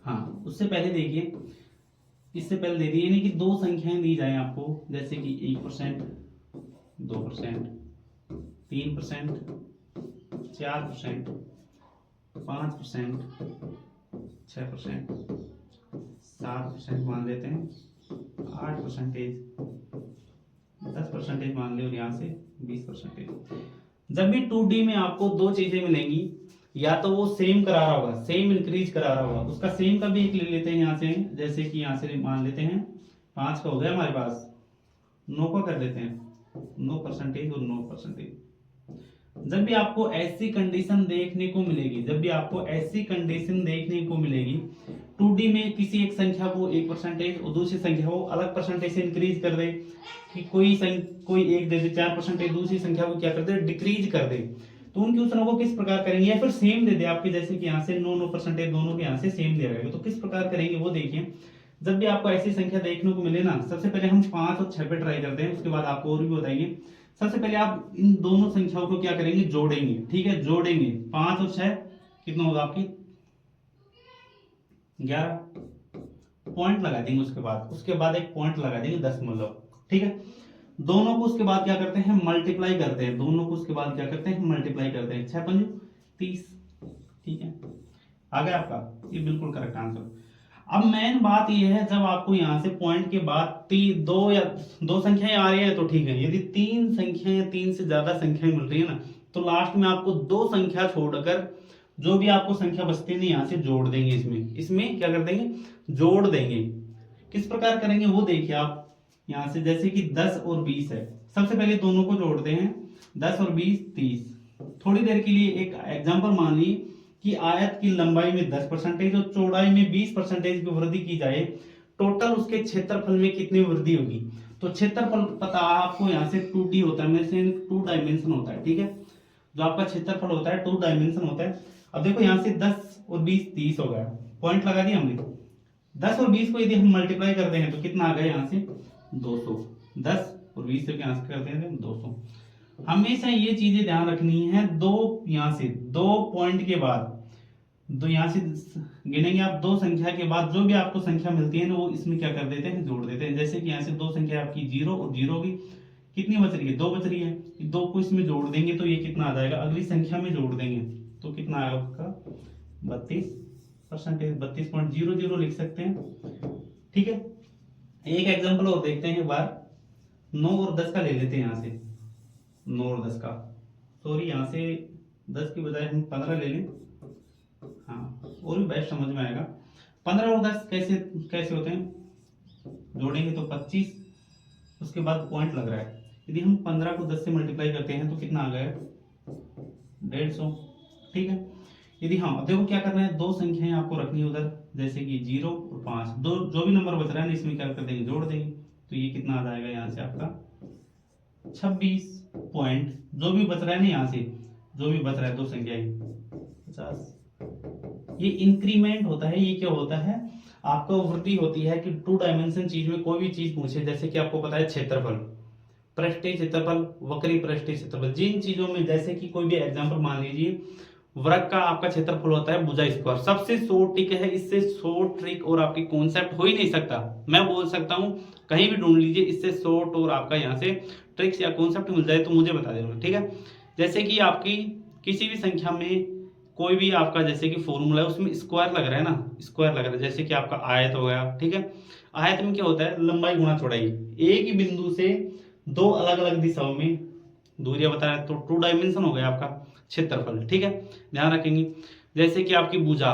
Speaker 1: हाँ उससे पहले देखिए, इससे पहले दे दिए यानी कि दो संख्याएं दी जाए आपको, जैसे कि 1%, 2%, 3%, 4%, 5%, 6%, 7% मान लेते हैं, 8%, 10% मान ले, और यहाँ से 20%। जब भी 2D में आपको दो चीजें मिलेंगी, या तो वो सेम करा रहा होगा, सेम इंक्रीज करा रहा होगा, उसका सेम का भी एक ले लेते हैं यहाँ से, जैसे कि यहाँ से मान लेते हैं 5 का हो गया हमारे पास, 9 का कर देते हैं, 9% और 9%। जब भी आपको ऐसी कंडीशन देखने को मिलेगी, जब भी आपको ऐसी कंडीशन देखने को मिलेगी 2D में किसी एक संख्या को 1% और दूसरी संख्या को अलग परसेंटेज से इंक्रीज कर दे, कि कोई एक दे दे 4%, दूसरी संख्या को क्या कर दे डिक्रीज कर दे, तो उन क्वेश्चनों को किस प्रकार करेंगे, या फिर सेम दे दे आपके, जैसे कि यहाँ से 9% दोनों के यहाँ से सेम दिया गया, तो किस प्रकार करेंगे वो देखिए। जब भी आपको ऐसी संख्या देखने को मिले ना, सबसे पहले हम 5 और 6 पे ट्राई करते हैं, उसके बाद आपको और भी बताएंगे। सबसे पहले आप इन दोनों संख्याओं को क्या करेंगे, जोड़ेंगे, ठीक है, जोड़ेंगे 5 और 6 कितना होगा आपकी 11 पॉइंट लगा देंगे, उसके बाद एक पॉइंट लगा देंगे 10, ठीक है। दोनों को उसके बाद क्या करते हैं मल्टीप्लाई करते हैं, दोनों को उसके बाद क्या करते हैं मल्टीप्लाई करते हैं, 6 पंजे 30, ठीक है, आ गया आपका, ये बिल्कुल करेक्ट आंसर। अब मेन बात ये है, जब आपको यहाँ से पॉइंट के बाद दो संख्याएं आ रही है तो ठीक है, यदि तीन संख्याएं, तीन से ज्यादा संख्याएं मिल रही है ना, तो लास्ट में आपको दो संख्या छोड़कर जो भी आपको संख्या बचती है यहाँ से जोड़ देंगे, इसमें क्या कर देंगे जोड़ देंगे। किस प्रकार करेंगे वो देखिए आप। यहाँ से जैसे कि 10 और 20 है, सबसे पहले दोनों को जोड़ते हैं, 10 और 20 30। थोड़ी देर के लिए एक एग्जांपल मान ली कि आयत की लंबाई में 10% और चौड़ाई में 20% की वृद्धि की जाए, टोटल उसके क्षेत्रफल में कितनी वृद्धि होगी। तो क्षेत्रफल पता आपको यहाँ से 2D होता है, मेरे से 2 डायमेंशन होता है, ठीक है, जो आपका क्षेत्रफल होता है 2 डायमेंशन होता है। अब देखो यहाँ से 10 और 20 30 हो गया, पॉइंट लगा दिया हमने। 10 और 20 को यदि हम मल्टीप्लाई करते हैं तो कितना आ गया यहाँ से 200, 10 और 20 से क्या करते हैं 200। हमेशा ये चीजें ध्यान रखनी है, दो यहाँ से दो पॉइंट के बाद, दो यहाँ से गिनेंगे आप, दो संख्या के बाद जो भी आपको संख्या मिलती है ना वो इसमें क्या कर देते हैं जोड़ देते हैं। जैसे कि यहाँ से दो संख्या आपकी 0 और 0 की कितनी बच रही है 2 बच रही है, 2 को इसमें जोड़ देंगे तो ये कितना आ जाएगा, अगली संख्या में जोड़ देंगे तो कितना आएगा आपका 32%, 32.00 लिख सकते हैं, ठीक है। एक एग्जांपल और देखते हैं एक बार, 9 और 10 का ले लेते हैं यहाँ से, 9 और 10 का, सॉरी यहाँ से 10 की बजाय हम 15 ले लें, हाँ और भी बेस्ट समझ में आएगा। 15 और 10 कैसे कैसे होते हैं, जोड़ेंगे तो 25, उसके बाद पॉइंट लग रहा है, यदि हम 15 को 10 से मल्टीप्लाई करते हैं तो कितना आ गया 150, ठीक है। यदि हाँ अब देखो क्या करना है, दो संख्याएं आपको रखनी है उधर, जैसे कि 0 और 5, दो जो भी नंबर बच रहा है ना इसमें क्या कर देंगे जोड़ देंगे, तो ये कितना आ जाएगा यहाँ से आपका 26 पॉइंट, जो भी बच रहा है ना यहाँ से जो भी बच रहा है दो संख्याएं 50। ये इंक्रीमेंट होता है, ये क्या होता है आपको वृद्धि होती है कि 2 डायमेंशन चीज में कोई भी चीज पूछे, जैसे कि आपको पता है क्षेत्रफल, पृष्ठीय क्षेत्रफल, वक्री पृष्ठीय क्षेत्रफल, जिन चीजों में जैसे कि कोई भी एग्जांपल मान लीजिए, वृत्त का आपका क्षेत्रफल होता है भुजा स्क्वायर, सबसे शॉर्ट ट्रिक है, इससे शॉर्ट ट्रिक और आपकी कॉन्सेप्ट हो ही नहीं सकता। मैं बोल सकता हूं कहीं भी ढूंढ लीजिए, इससे शॉर्ट और आपका यहाँ से ट्रिक्स या कॉन्सेप्ट मिल जाए तो मुझे बता देना, ठीक है। जैसे कि आपकी किसी भी संख्या में कोई भी आपका जैसे कि फॉर्मूला है उसमें स्क्वायर लग रहा है ना, स्क्वायर लग रहा है, जैसे कि आपका आयत हो गया, ठीक है। आयत में क्या होता है लंबाई गुणा चौड़ाई, एक ही बिंदु से दो अलग अलग दिशाओं में दूरियां बता रहा है, तो 2 डायमेंशन हो गया आपका क्षेत्रफल, ठीक है, ध्यान रखेंगे। जैसे कि आपकी भुजा,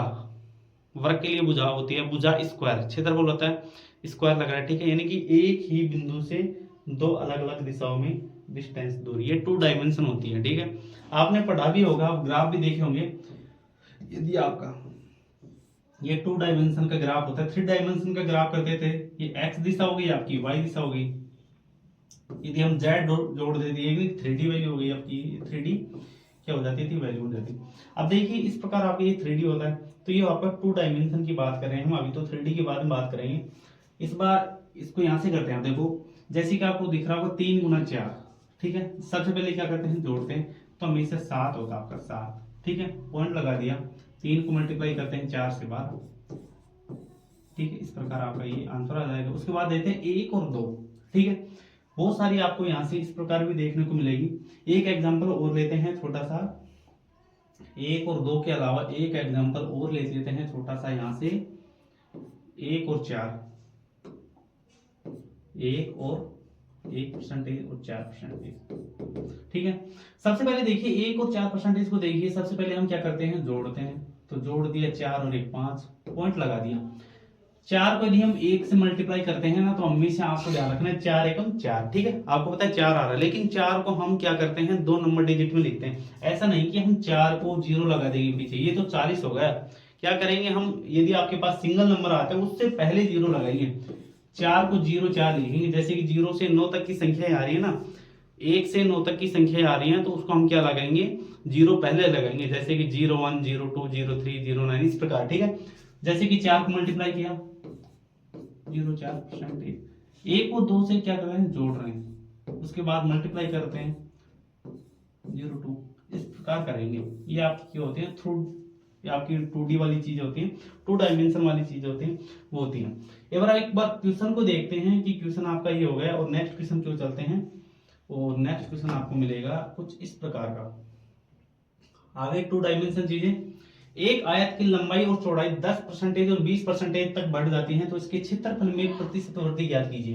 Speaker 1: वर्ग के लिए भुजा होती है, भुजा स्क्वायर, क्षेत्रफल होता है स्क्वायर लग रहा है, ठीक है, यानी कि एक ही बिंदु से दो अलग अलग दिशाओं में डिस्टेंस दूरी, ये 2 डायमेंशन होती है, ठीक है। आपने पढ़ा भी होगा, ग्राफ भी देखे होंगे, यदि आपका ये 2 डायमेंशन का ग्राफ होता है, 3 डायमेंशन का ग्राफ करते थे, ये एक्स दिशा होगी आपकी, वाई दिशा होगी, यदि हम जेड जोड़ देते हैं 3D वैल्यू हो गई आपकी, 3D क्या हो जाती थी, वैल्यू हो जाती। अब देखिए इस प्रकार आपका ये 3D होता है, तो ये आपका 2 डायमेंशन की बात कर रहे हैं हम, अभी तो 3D के बाद में बात करेंगे। इस बार इसको यहाँ से करते हैं, देखो जैसे कि आपको दिख रहा होगा 3 गुना 4, ठीक है। सबसे पहले क्या करते हैं, जोड़ते हैं, तो हमेशा 7 होता है आपका 7, ठीक है। पॉइंट लगा दिया, 3 को मल्टीप्लाई करते हैं 4 से 12, ठीक है। इस प्रकार आपका ये आंसर आ जाएगा। उसके बाद देते हैं 1 और 2, ठीक है। बहुत सारी आपको यहाँ से इस प्रकार भी देखने को मिलेगी। एक एग्जाम्पल और लेते हैं छोटा सा, 1 और 2 के अलावा एक एग्जाम्पल और ले लेते हैं छोटा सा यहाँ से, 1 और 4, 1 और 1% और 4%, ठीक है। सबसे पहले देखिए 1 और 4% को देखिए, सबसे पहले हम क्या करते हैं, जोड़ते हैं। तो जोड़ दिया 4 और 1 5, पॉइंट लगा दिया। 4 को यदि हम 1 से मल्टीप्लाई करते हैं ना, तो हमेशा आपको ध्यान रखना है 4 एकम 4, ठीक है। आपको पता है 4 आ रहा है, लेकिन 4 को हम क्या करते हैं, 2 नंबर डिजिट में लिखते हैं। ऐसा नहीं कि हम 4 को 0 लगा देंगे पीछे, ये तो 40 हो गया। क्या करेंगे हम, यदि आपके पास सिंगल नंबर आता है उससे पहले 0 लगाएंगे। 4 को 0 4 लिखेंगे, जैसे कि 0 से 9 तक की संख्या आ रही है ना, 1 से 9 तक की संख्या आ रही है, तो उसको हम क्या लगाएंगे, 0 पहले लगाएंगे, जैसे कि 01 02 03 09 इस प्रकार, ठीक है। जैसे कि 4 को मल्टीप्लाई किया 0.4%, 1 को 2 से क्या कर रहे हैं, जोड़ रहे हैं, उसके बाद मल्टीप्लाई करते हैं 02, इस प्रकार करेंगे। ये आपकी क्या होती है, थ्रू, ये आपकी 2D वाली चीज होती है, 2 डायमेंशन वाली चीज होती है, वो होती है। एक बार क्वेश्चन को देखते हैं कि क्वेश्चन आपका ये हो गया, और नेक्स्ट क्वेश्चन क्यों चलते हैं, और नेक्स्ट क्वेश्चन आपको मिलेगा कुछ इस प्रकार का। आगे 2 डायमेंशन चीजें, एक आयत की लंबाई और चौड़ाई 10% और 20% तक बढ़ जाती है, तो इसके क्षेत्रफल में प्रतिशत वृद्धि ज्ञात कीजिए।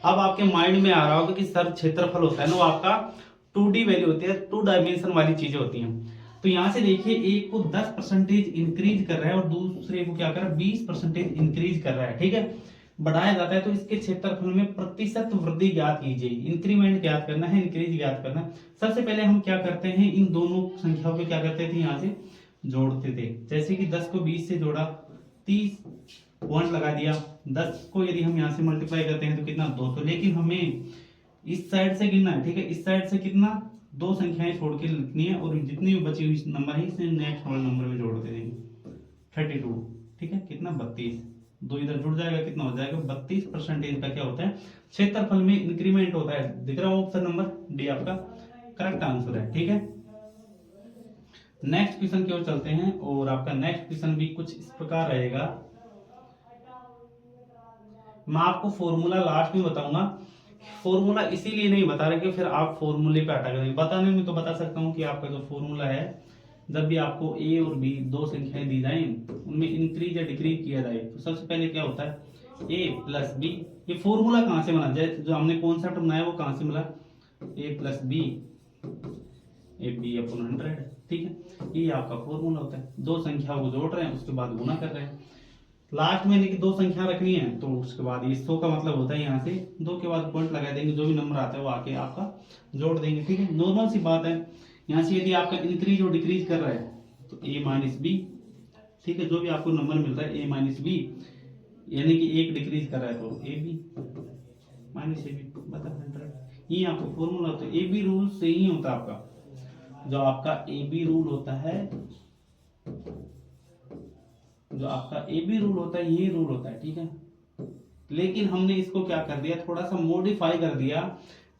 Speaker 1: अब आपके माइंड में आ रहा होगा कि सर क्षेत्रफल होता है ना, वो आपका 2D वैल्यू होती है, 2 डायमेंशन वाली चीजें होती हैं। तो यहां से देखिए, एक को 10% इंक्रीज कर रहा है और दूसरे को क्या कर रहा है, 20% इंक्रीज कर रहा है, ठीक है, बढ़ाया जाता है। तो इसके क्षेत्रफल में प्रतिशत वृद्धि ज्ञात कीजिए। इंक्रीमेंट ज्ञात करना है, इंक्रीज ज्ञात करना है। सबसे पहले हम क्या करते हैं, इन दोनों संख्याओं को क्या करते थे, यहाँ से जोड़ते थे। जैसे कि 10 को 20 से जोड़ा 30, पॉइंट लगा दिया। 10 को यदि हम यहाँ से मल्टीप्लाई करते हैं तो कितना, 200, लेकिन हमें इस साइड से गिनना है, ठीक है। इस साइड से कितना, 2 संख्याएं छोड़ के लिखनी है, और जितनी भी बची हुई नंबर है इसे नेक्स्ट वाले नंबर में जोड़ते देंगे। 32, ठीक है, कितना, 32, 2 इधर जुड़ जाएगा, कितना हो जाएगा, 32% का क्या होता है, क्षेत्रफल में इंक्रीमेंट होता है। दिख रहा है ऑप्शन नंबर डी आपका करेक्ट आंसर है, ठीक है। नेक्स्ट क्वेश्चन की ओर चलते हैं, और आपका नेक्स्ट क्वेश्चन भी कुछ इस प्रकार रहेगा। मैं आपको फॉर्मूला लास्ट में बताऊंगा। फॉर्मूला इसीलिए नहीं बता रहे कि फिर आप फॉर्मूले पे अटक जाएंगे। बताने में तो बता सकता हूं कि आपका जो फॉर्मूला है, जब भी आपको ए और बी 2 संख्याएं दी जाए, उनमें इंक्रीज या डिक्रीज किया जाए, तो सबसे पहले क्या होता है, ए प्लस बी। ये फॉर्मूला कहां से बना, जो हमने कॉन्सेप्ट बनाया वो कहां से मिला, A plus B, A B upon 100, ठीक है। ये आपका फॉर्मूला होता है। 2 संख्याओं को जोड़ रहे हैं, उसके बाद गुना कर रहे हैं। लास्ट में 2 संख्या रखनी है, तो उसके बाद ये 100 का मतलब होता है, यहाँ से 2 के बाद पॉइंट लगा देंगे, जो भी नंबर आता है वो आके आपका जोड़ देंगे, ठीक है। नॉर्मल सी बात है। यहाँ से यदि आपका इंक्रीज और डिक्रीज कर रहा है तो ए माइनस बी, ठीक है, जो भी आपको नंबर मिल रहा है ए माइनस बी, यानी कि एक डिक्रीज कर रहा है तो A B minus A B बता 100। ये आपका फॉर्मूला होता है। ए बी रूल से ही होता है आपका, जो आपका ए बी रूल होता है, जो आपका ए बी रूल होता है, ये रूल होता है, ठीक है। लेकिन हमने इसको क्या कर दिया, थोड़ा सा मॉडिफाई कर दिया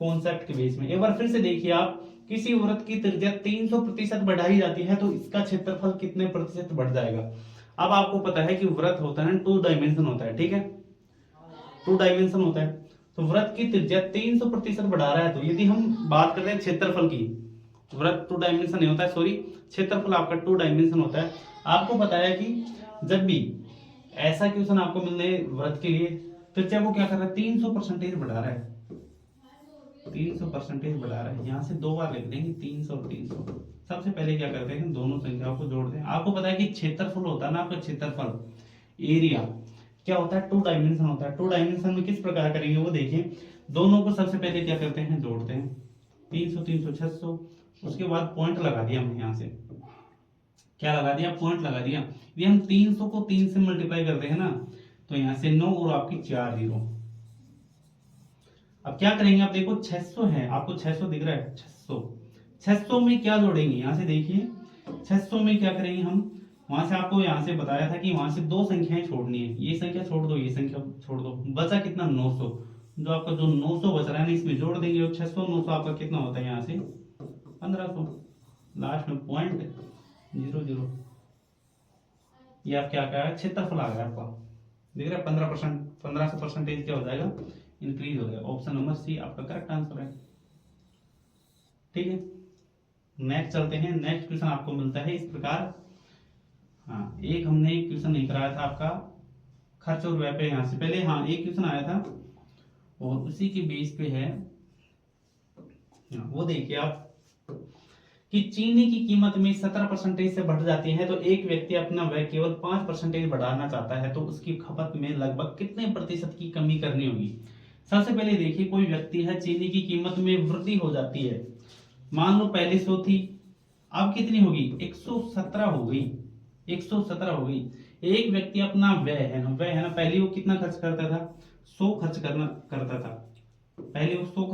Speaker 1: कॉन्सेप्ट के बेस में। एक बार फिर से देखिए आप, किसी वृत्त की त्रिज्या 300% बढ़ाई जाती है, तो इसका क्षेत्रफल कितने प्रतिशत बढ़ जाएगा। अब आपको पता है कि वृत्त होता है 2 डायमेंशन होता है, ठीक है, 2 डायमेंशन होता है। तो वृत्त की त्रिज्या 300% बढ़ा रहा है, तो यदि हम बात करते हैं क्षेत्रफल की, वृत्त 2 डायमेंशन नहीं होता है, सॉरी, क्षेत्रफल आपका 2 डायमेंशन होता है। आपको पता है कि जब भी ऐसा क्वेश्चन आपको मिलने वृत्त के लिए, त्रिज्या को क्या कर रहा है, 300% बढ़ा रहा है, 300% बढ़ा रहा है। यहाँ से 2 बार लिख देंगे 300 और 300। सबसे पहले क्या करते हैं, दोनों संख्याओं को जोड़ दें। आपको पता है कि क्षेत्रफल होता है ना, आपका क्षेत्रफल, एरिया क्या होता है, 2 डायमेंशन होता है। 2 डायमेंशन में किस प्रकार करेंगे वो देखिए। दोनों को सबसे पहले क्या करते हैं, जोड़ते हैं, 300 300 600, उसके बाद पॉइंट लगा दिया हमने, यहाँ से क्या लगा दिया, पॉइंट लगा दिया। ये हम 300 को 3 से मल्टीप्लाई करते हैं ना, तो यहाँ से 9 और आपकी 4 जीरो, अब क्या करेंगे, आप देखो 600 है, आपको 600 दिख रहा है, 600 में क्या जोड़ेंगे, यहाँ से देखिए 600 में क्या करेंगे हम, वहां से आपको यहाँ से बताया था कि वहां से दो संख्याएं छोड़नी है, ये संख्या छोड़ दो, ये संख्या छोड़ दो, बचा कितना 900। जो आपका जो 900 बच रहा है ना, इसमें जोड़ देंगे, और 600 900 आपका कितना होता है यहाँ से 1500, लास्ट में पॉइंट 00। ये आप क्या क्या है, क्षेत्रफल आ गया आपका, देख रहे हैं 15%, 1500% क्या हो जाएगा, इंक्रीज हो जाएगा। ऑप्शन नंबर सी आपका करेक्ट आंसर है। ठीक है, नेक्स्ट चलते हैं। नेक्स्ट क्वेश्चन आपको मिलता है इस प्रकार। हाँ, एक हमने क्वेश्चन नहीं कराया था आपका खर्च और व्यय पे, यहाँ से पहले हाँ एक क्वेश्चन आया था और उसी के बेस पे है। वो देखिए आप कि चीनी की कीमत में 17% से बढ़ जाती है तो एक व्यक्ति अपना व्यय केवल 5% बढ़ाना चाहता है तो उसकी खपत में लगभग कितने प्रतिशत की कमी करनी होगी। सबसे पहले देखिए, कोई व्यक्ति है, चीनी की कीमत में वृद्धि हो जाती है, मान लो पहले 100 थी, अब कितनी होगी 117 हो गई, 117 हो गई। एक व्यक्ति अपना व्यय है ना, पहले वो कितना खर्च करता था, 100 खर्च करता था, पहले वो 100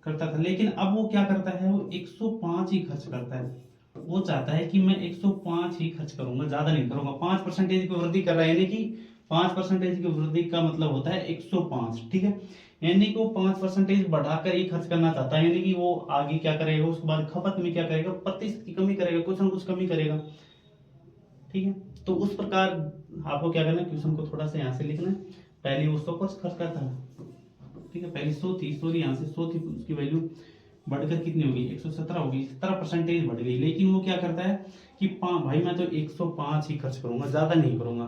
Speaker 1: करता था, लेकिन अब वो क्या करता है, वो 105 ही खर्च करता है। वो चाहता है कि मैं 105 ही खर्च करूंगा, ज्यादा नहीं करूंगा। 5% की वृद्धि कर रहा है, यानी कि 5% की वृद्धि का मतलब होता है 105। ठीक है, यानी कि वो 5% बढ़ाकर ही खर्च करना चाहता है, यानी कि वो आगे क्या करेगा, उसके बाद खपत में क्या करेगा, प्रतिशत की कमी करेगा, कुछ ना कुछ कमी करेगा। ठीक है, तो उस प्रकार आपको क्या करना है, क्वेश्चन को थोड़ा सा यहाँ से लिखना है। पहले वो 100 खर्च करता है, ठीक है, पहले 100 थी, सॉरी यहाँ से 100 थी, उसकी वैल्यू बढ़कर कितनी होगी 117 होगी, 17% बढ़ गई। लेकिन वो क्या करता है कि भाई मैं तो 105 ही खर्च करूंगा, ज्यादा नहीं करूंगा।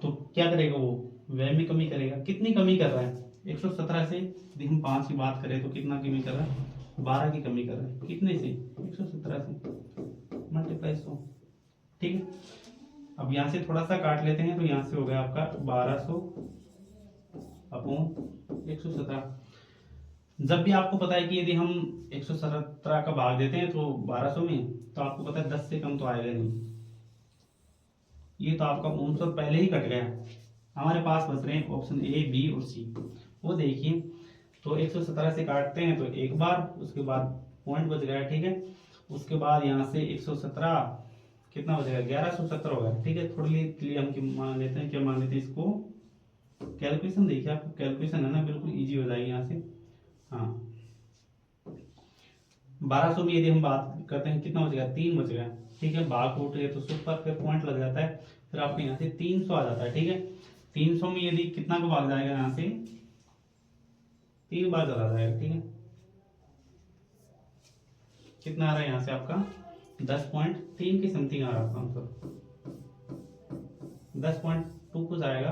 Speaker 1: तो क्या करेगा वो, व्यय में कमी करेगा। कितनी कमी कर रहा है, 117 से यदि हम 5 की बात करें तो कितना कमी कर रहा है, 12 की कमी कर रहा है। कितने से, 117 से मल्टीप्लाई 100। ठीक है, अब यहाँ से थोड़ा सा काट लेते हैं, तो यहाँ से हो गया आपका 1200 अपॉन 117। जब भी आपको पता है कि यदि हम 117 का भाग देते हैं तो 1200 में, तो आपको पता है 10 से कम तो आएगा नहीं। ये तो आपका 69 पहले ही कट गया, हमारे पास बच रहे हैं ऑप्शन ए, बी और सी। वो देखिए, तो 117 से काटते हैं तो एक बार, उसके बाद पॉइंट बच गया। ठीक है, उसके बाद यहाँ से 117 कितना हो जाएगा, 1170 होगा। ठीक है, थोड़ी लिए हम मान लेते हैं, क्या मान लेते हैं इसको, कैलकुलेशन देखिए, आपको कैलकुलेशन है ना, बिल्कुल इजी हो जाएगी यहाँ से। हाँ, 1200 में यदि हम बात करते हैं कितना हो जाएगा, 3 बच गया। ठीक है, भाग उठ गए तो सुपर, फिर पॉइंट लग जाता है, फिर आपके यहाँ से 300 आ जाता है। ठीक है, 300 में यदि कितना को भाग जाएगा, यहाँ से 3 बार चला जाएगा। ठीक है, कितना आ रहा है यहाँ से आपका 10.3 के समथिंग आ रहा है आंसर, 10.2 कुछ आएगा,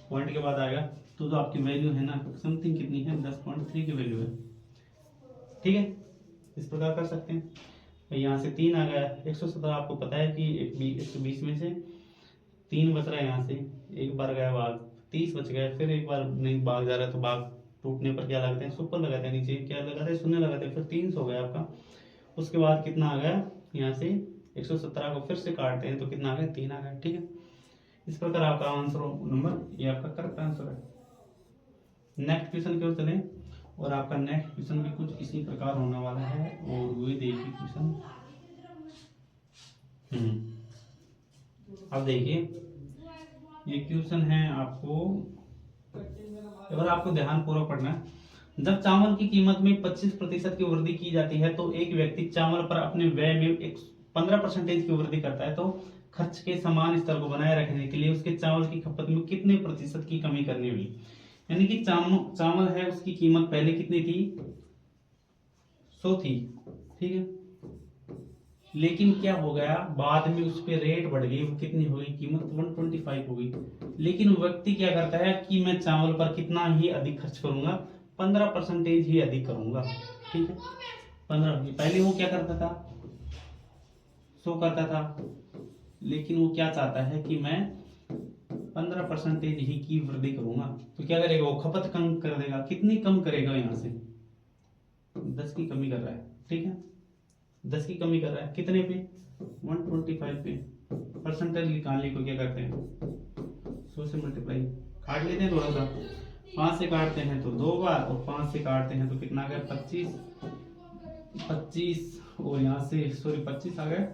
Speaker 1: पॉइंट के बाद आएगा। तो जो आपकी वैल्यू है ना समथिंग कितनी है, 10.3 की वैल्यू है। ठीक है, इस प्रकार कर सकते हैं। यहाँ से 3 आ गया, 117 आपको पता है कि 120 में से 3 बच रहा है, यहाँ से एक बार गया भाग, 30 बच गया। फिर एक बार नहीं भाग जा रहा है तो भाग टूटने पर क्या लगाते हैं, सुपर लगाते हैं, नीचे क्या लगाते हैं, शून्य लगाते हैं, फिर 300 हो गया आपका। उसके बाद कितना आ गया, यहाँ से 117 को फिर से काटते हैं तो कितना आ गया, 3 आ गया। ठीक है, इस प्रकार आपका आंसर नंबर, ये आपका करेक्ट आंसर है। नेक्स्ट क्वेश्चन की ओर चलें, और आपका नेक्स्ट क्वेश्चन भी कुछ इसी प्रकार होने वाला है, और वही देखिए क्वेश्चन। अब देखिए, ये क्वेश्चन है आपको, अगर आपको ध्यान पूर्वक पढ़ना है। जब चावल की कीमत में 25% की वृद्धि की जाती है तो एक व्यक्ति चावल पर अपने व्यय में 15% की वृद्धि करता है, तो खर्च के समान स्तर को बनाए रखने के लिए उसके चावल की खपत में कितने प्रतिशत की कमी करनी होगी। यानी कि चावल है, उसकी कीमत पहले कितनी थी, 100 थी। ठीक है, लेकिन क्या हो गया, बाद में उस पर रेट बढ़ गई, वो कितनी हो गई, कीमत 125 हो गई। लेकिन व्यक्ति क्या करता है कि मैं चावल पर कितना ही अधिक खर्च करूंगा, 15% ही अधिक करूंगा। ठीक है, 15, पहले वो क्या करता था, 100 करता था, लेकिन वो क्या चाहता है कि मैं 15% ही की वृद्धि करूंगा। तो क्या करेगा, वो खपत कम कर देगा। कितनी कम करेगा, यहाँ से 10 की कमी कर रहा है। ठीक है, 10 की कमी कर रहा है, कितने पे, 125 पे। परसेंटेज निकालने को क्या करते हैं, 100 से मल्टीप्लाई, काट लेते हैं थोड़ा सा, 5 से काटते हैं तो 2 बार, और 5 से काटते हैं तो कितना आ गया 25, 25, और यहाँ से सॉरी 25 आ गए,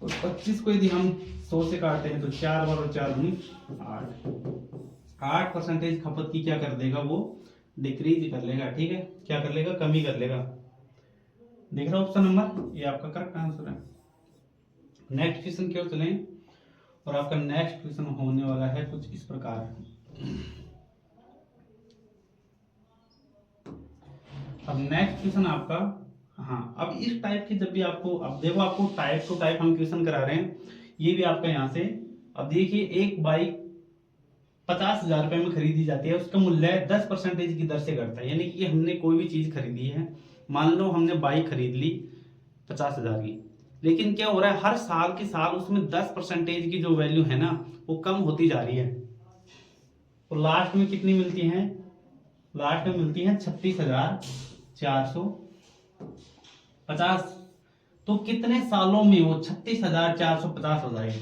Speaker 1: और 25 को यदि हम 100 से काटते हैं तो 4 बार, और 4 दूनी 8% खपत की क्या कर देगा वो, डिक्रीज कर लेगा। ठीक है, क्या कर लेगा, कमी कर लेगा। देख रहा ऑप्शन नंबर, ये आपका करेक्ट आंसर है। नेक्स्ट क्वेश्चन की ओर चलें, और आपका नेक्स्ट क्वेश्चन होने वाला है कुछ इस प्रकार। अब नेक्स्ट क्वेश्चन आपका, हाँ अब इस टाइप की जब भी आपको, अब देखो आपको टाइप टू टाइप हम क्वेश्चन करा रहे हैं, ये भी आपका यहाँ से। अब देखिए एक बाइक 50,000 रुपए में खरीदी जाती है, उसका मूल्य 10% की दर से घटता है। यानी कि हमने कोई भी चीज खरीदी है, मान लो हमने बाइक खरीद ली 50,000 की, लेकिन क्या हो रहा है, हर साल के साल उसमें 10% की जो वैल्यू है ना वो कम होती जा रही है। तो लास्ट में कितनी मिलती है, लास्ट में मिलती है 36,450। तो कितने सालों में वो 36,450 हो जाएगी।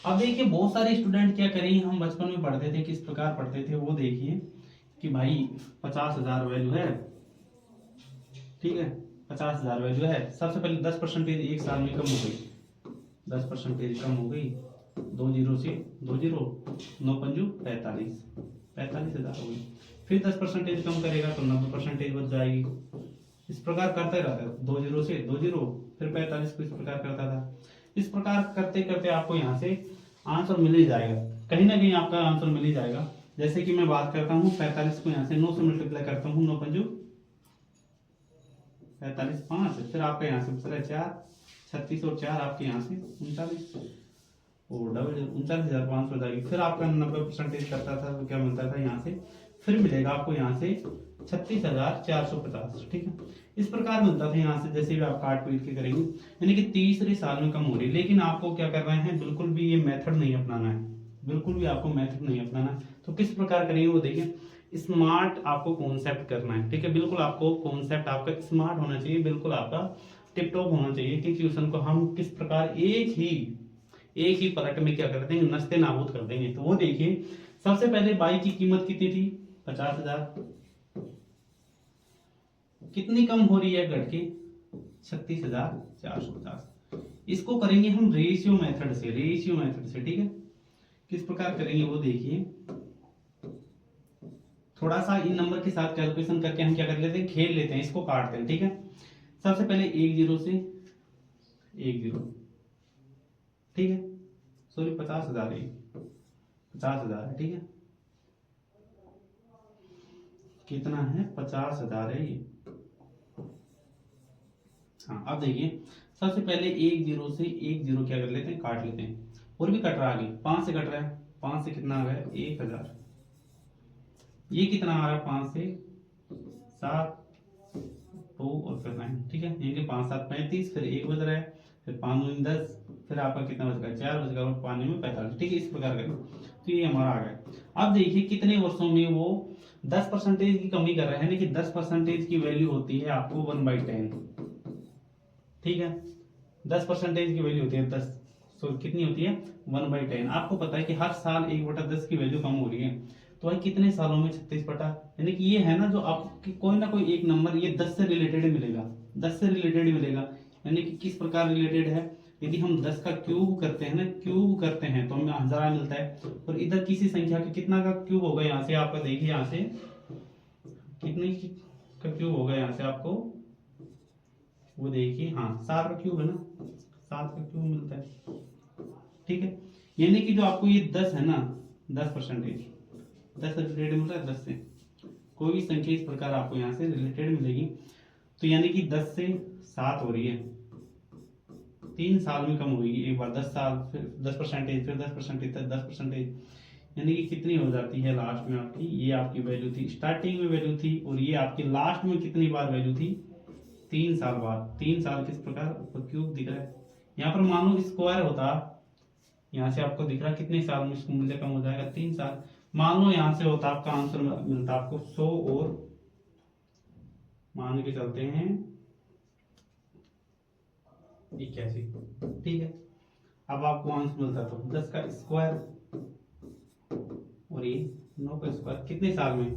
Speaker 1: अब देखिए बहुत सारे स्टूडेंट क्या करेंगे, हम बचपन में पढ़ते थे किस प्रकार पढ़ते थे, वो देखिए कि भाई 50,000 वैल्यू है, ठीक है 50,000 वैल्यू है, सबसे पहले 10% एक साल में कम हो गई, 10% कम हो गई, 2 जीरो से 2 जीरो, 9 पंजू 45, 45,000 हो गई। फिर 10% कम करेगा तो 90% बच जाएगी। इस प्रकार करते रहता है, 2 जीरो से 2 जीरो, फिर 45 को इस प्रकार करता था। इस प्रकार करते करते आपको यहाँ से आंसर मिल ही जाएगा, कहीं ना कहीं आपका आंसर मिल ही जाएगा। जैसे कि मैं बात करता हूँ 45 को यहाँ से 9 से मल्टीप्लाई करता हूँ, 9 पंजू 45, 5, फिर आपका यहाँ से बचा 4, 36 और 4 आपके यहाँ से 39, और डबल 39,500 हो जाएगी। फिर आपका 90% करता था तो क्या मिलता था यहाँ से, फिर मिलेगा आपको यहाँ से 36,450। ठीक है, इस प्रकार मिलता था यहाँ से, जैसे भी आप काट पीट के करेंगे, यानी कि तीसरे साल में कम हो रही है। लेकिन आपको क्या कर रहे हैं, बिल्कुल भी ये मेथड नहीं अपनाना है, बिल्कुल भी आपको मेथड नहीं अपनाना है। तो किस प्रकार करेंगे वो देखिए, स्मार्ट आपको कॉन्सेप्ट करना है। ठीक है, बिल्कुल आपको कॉन्सेप्ट आपका स्मार्ट होना चाहिए, बिल्कुल आपका टिप टॉप होना चाहिए कि क्वेश्चन को हम किस प्रकार एक ही पलट में क्या कर देंगे, नस्ते नाबूद कर देंगे। तो वो देखिए, सबसे पहले बाइक की कीमत कितनी थी 50,000, कितनी कम हो रही है घट के 36,450। इसको करेंगे हम रेशियो मेथड से, रेशियो मेथड से। ठीक है, किस प्रकार करेंगे वो देखिए, थोड़ा सा इन नंबर के साथ कैलकुलेशन करके हम क्या कर लेते हैं, खेल लेते हैं, इसको काटते हैं। ठीक है, सबसे पहले 1 जीरो से 1 जीरो, ठीक है सॉरी 50,000 है, 50,000 है। ठीक है, कितना है 50,000 है ये। हाँ अब देखिए, सबसे पहले 1 जीरो से 1 जीरो क्या कर लेते हैं, काट लेते हैं, और भी कट रहा है आगे, 5 से कट रहा है, 5 से कितना आ गया 1,000, ये कितना आ रहा है 5 से 7, 2 और फिर 9। ठीक है, ये 5 7 35, फिर 1 बज रहा है, फिर 5 9 10, फिर आपका कितना बच गया 4 बच गया, और 5 में 45। ठीक है, इस प्रकार करें तो ये हमारा आ गया। अब देखिए कितने वर्षों में वो 10% की कमी कर रहे हैं, कि 10% की वैल्यू होती है आपको 1/10। ठीक है, 10% की वैल्यू होती है 10, सो कितनी होती है 1/10। आपको पता है कि हर साल 1/10 की वैल्यू कम हो रही है, तो भाई कितने सालों में 36 बटा, यानी कि ये है ना जो आपकी कोई ना कोई एक नंबर ये 10 से रिलेटेड मिलेगा, 10 से रिलेटेड मिलेगा। यानी कि किस प्रकार रिलेटेड है, यदि हम 10 का क्यूब करते हैं ना, क्यूब करते हैं तो हमें 1000 मिलता है, और इधर किसी संख्या के कितना का क्यूब होगा, यहाँ से आपका देखिए, यहाँ से कितने का क्यूब होगा, यहाँ से आपको वो देखिए, हाँ 7 का क्यूब है ना, 7 का क्यूब मिलता है। ठीक है, यानी कि जो आपको ये 10 है ना, 10%, 10 रिलेटेड मिल रहा है 10 से, कोई भी संख्या इस प्रकार आपको यहाँ से रिलेटेड मिलेगी। तो यानी कि 10 से 7 हो रही है, 3 साल में कम होगी, एक बार 10 साल, फिर 10%, फिर 10%, 10%, यानी कि कितनी हो जाती है लास्ट में आपकी, ये आपकी वैल्यू थी, स्टार्टिंग में वैल्यू थी, और ये आपकी लास्ट में कितनी बार वैल्यू थी, 3 साल बाद। 3 साल किस प्रकार ऊपर क्यूब दिख रहा है, यहाँ पर मान लो स्क्वायर होता, यहाँ से आपको दिख रहा है कितने साल में इसको मूल्य कम हो जाएगा, 3 साल। मान लो यहाँ से होता, आपका आंसर मिलता आपको 100 और मान के चलते हैं 81। ठीक है, अब आपको आंसर मिलता तो 10 का स्क्वायर, और ये 9 का स्क्वायर कितने साल में?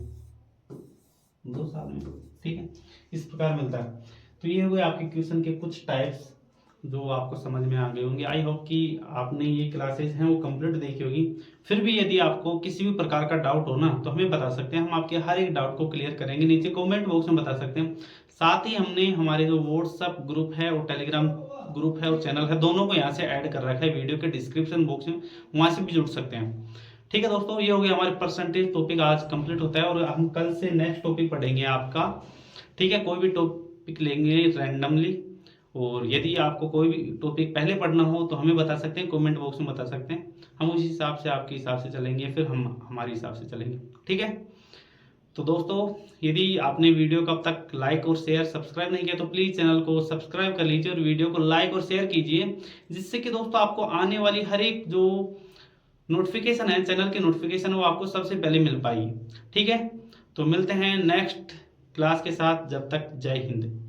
Speaker 1: 2 साल में। ठीक है, इस प्रकार मिलता है। तो ये हुए आपके क्वेश्चन के कुछ टाइप्स जो आपको समझ में आ गए होंगे। आई होप कि आपने ये क्लासेस हैं वो कंप्लीट देखी होगी। फिर भी यदि आपको किसी भी प्रकार का डाउट हो ना तो हमें बता सकते हैं, हम आपके हर एक डाउट को क्लियर करेंगे। नीचे कमेंट बॉक्स में बता सकते हैं। साथ ही हमने हमारे जो व्हाट्सअप ग्रुप है और टेलीग्राम ग्रुप है और चैनल है, दोनों को यहाँ से ऐड कर रखा है वीडियो के डिस्क्रिप्शन बॉक्स में, वहाँ से भी जुड़ सकते हैं। ठीक है दोस्तों, ये हो गया हमारे परसेंटेज टॉपिक आज कंप्लीट होता है और हम कल से नेक्स्ट टॉपिक पढ़ेंगे आपका। ठीक है, कोई भी टॉपिक लेंगे रैंडमली, और यदि आपको कोई भी टॉपिक पहले पढ़ना हो तो हमें बता सकते हैं, कमेंट बॉक्स में बता सकते हैं। हम उस हिसाब से आपके हिसाब से चलेंगे, फिर हम हमारे हिसाब से चलेंगे। ठीक है, तो दोस्तों यदि आपने वीडियो को अब तक लाइक और शेयर सब्सक्राइब नहीं किया तो प्लीज़ चैनल को सब्सक्राइब कर लीजिए और वीडियो को लाइक और शेयर कीजिए, जिससे कि दोस्तों आपको आने वाली हर एक जो नोटिफिकेशन है, चैनल की नोटिफिकेशन, वो आपको सबसे पहले मिल पाएगी। ठीक है, तो मिलते हैं नेक्स्ट क्लास के साथ, जब तक जय हिंद।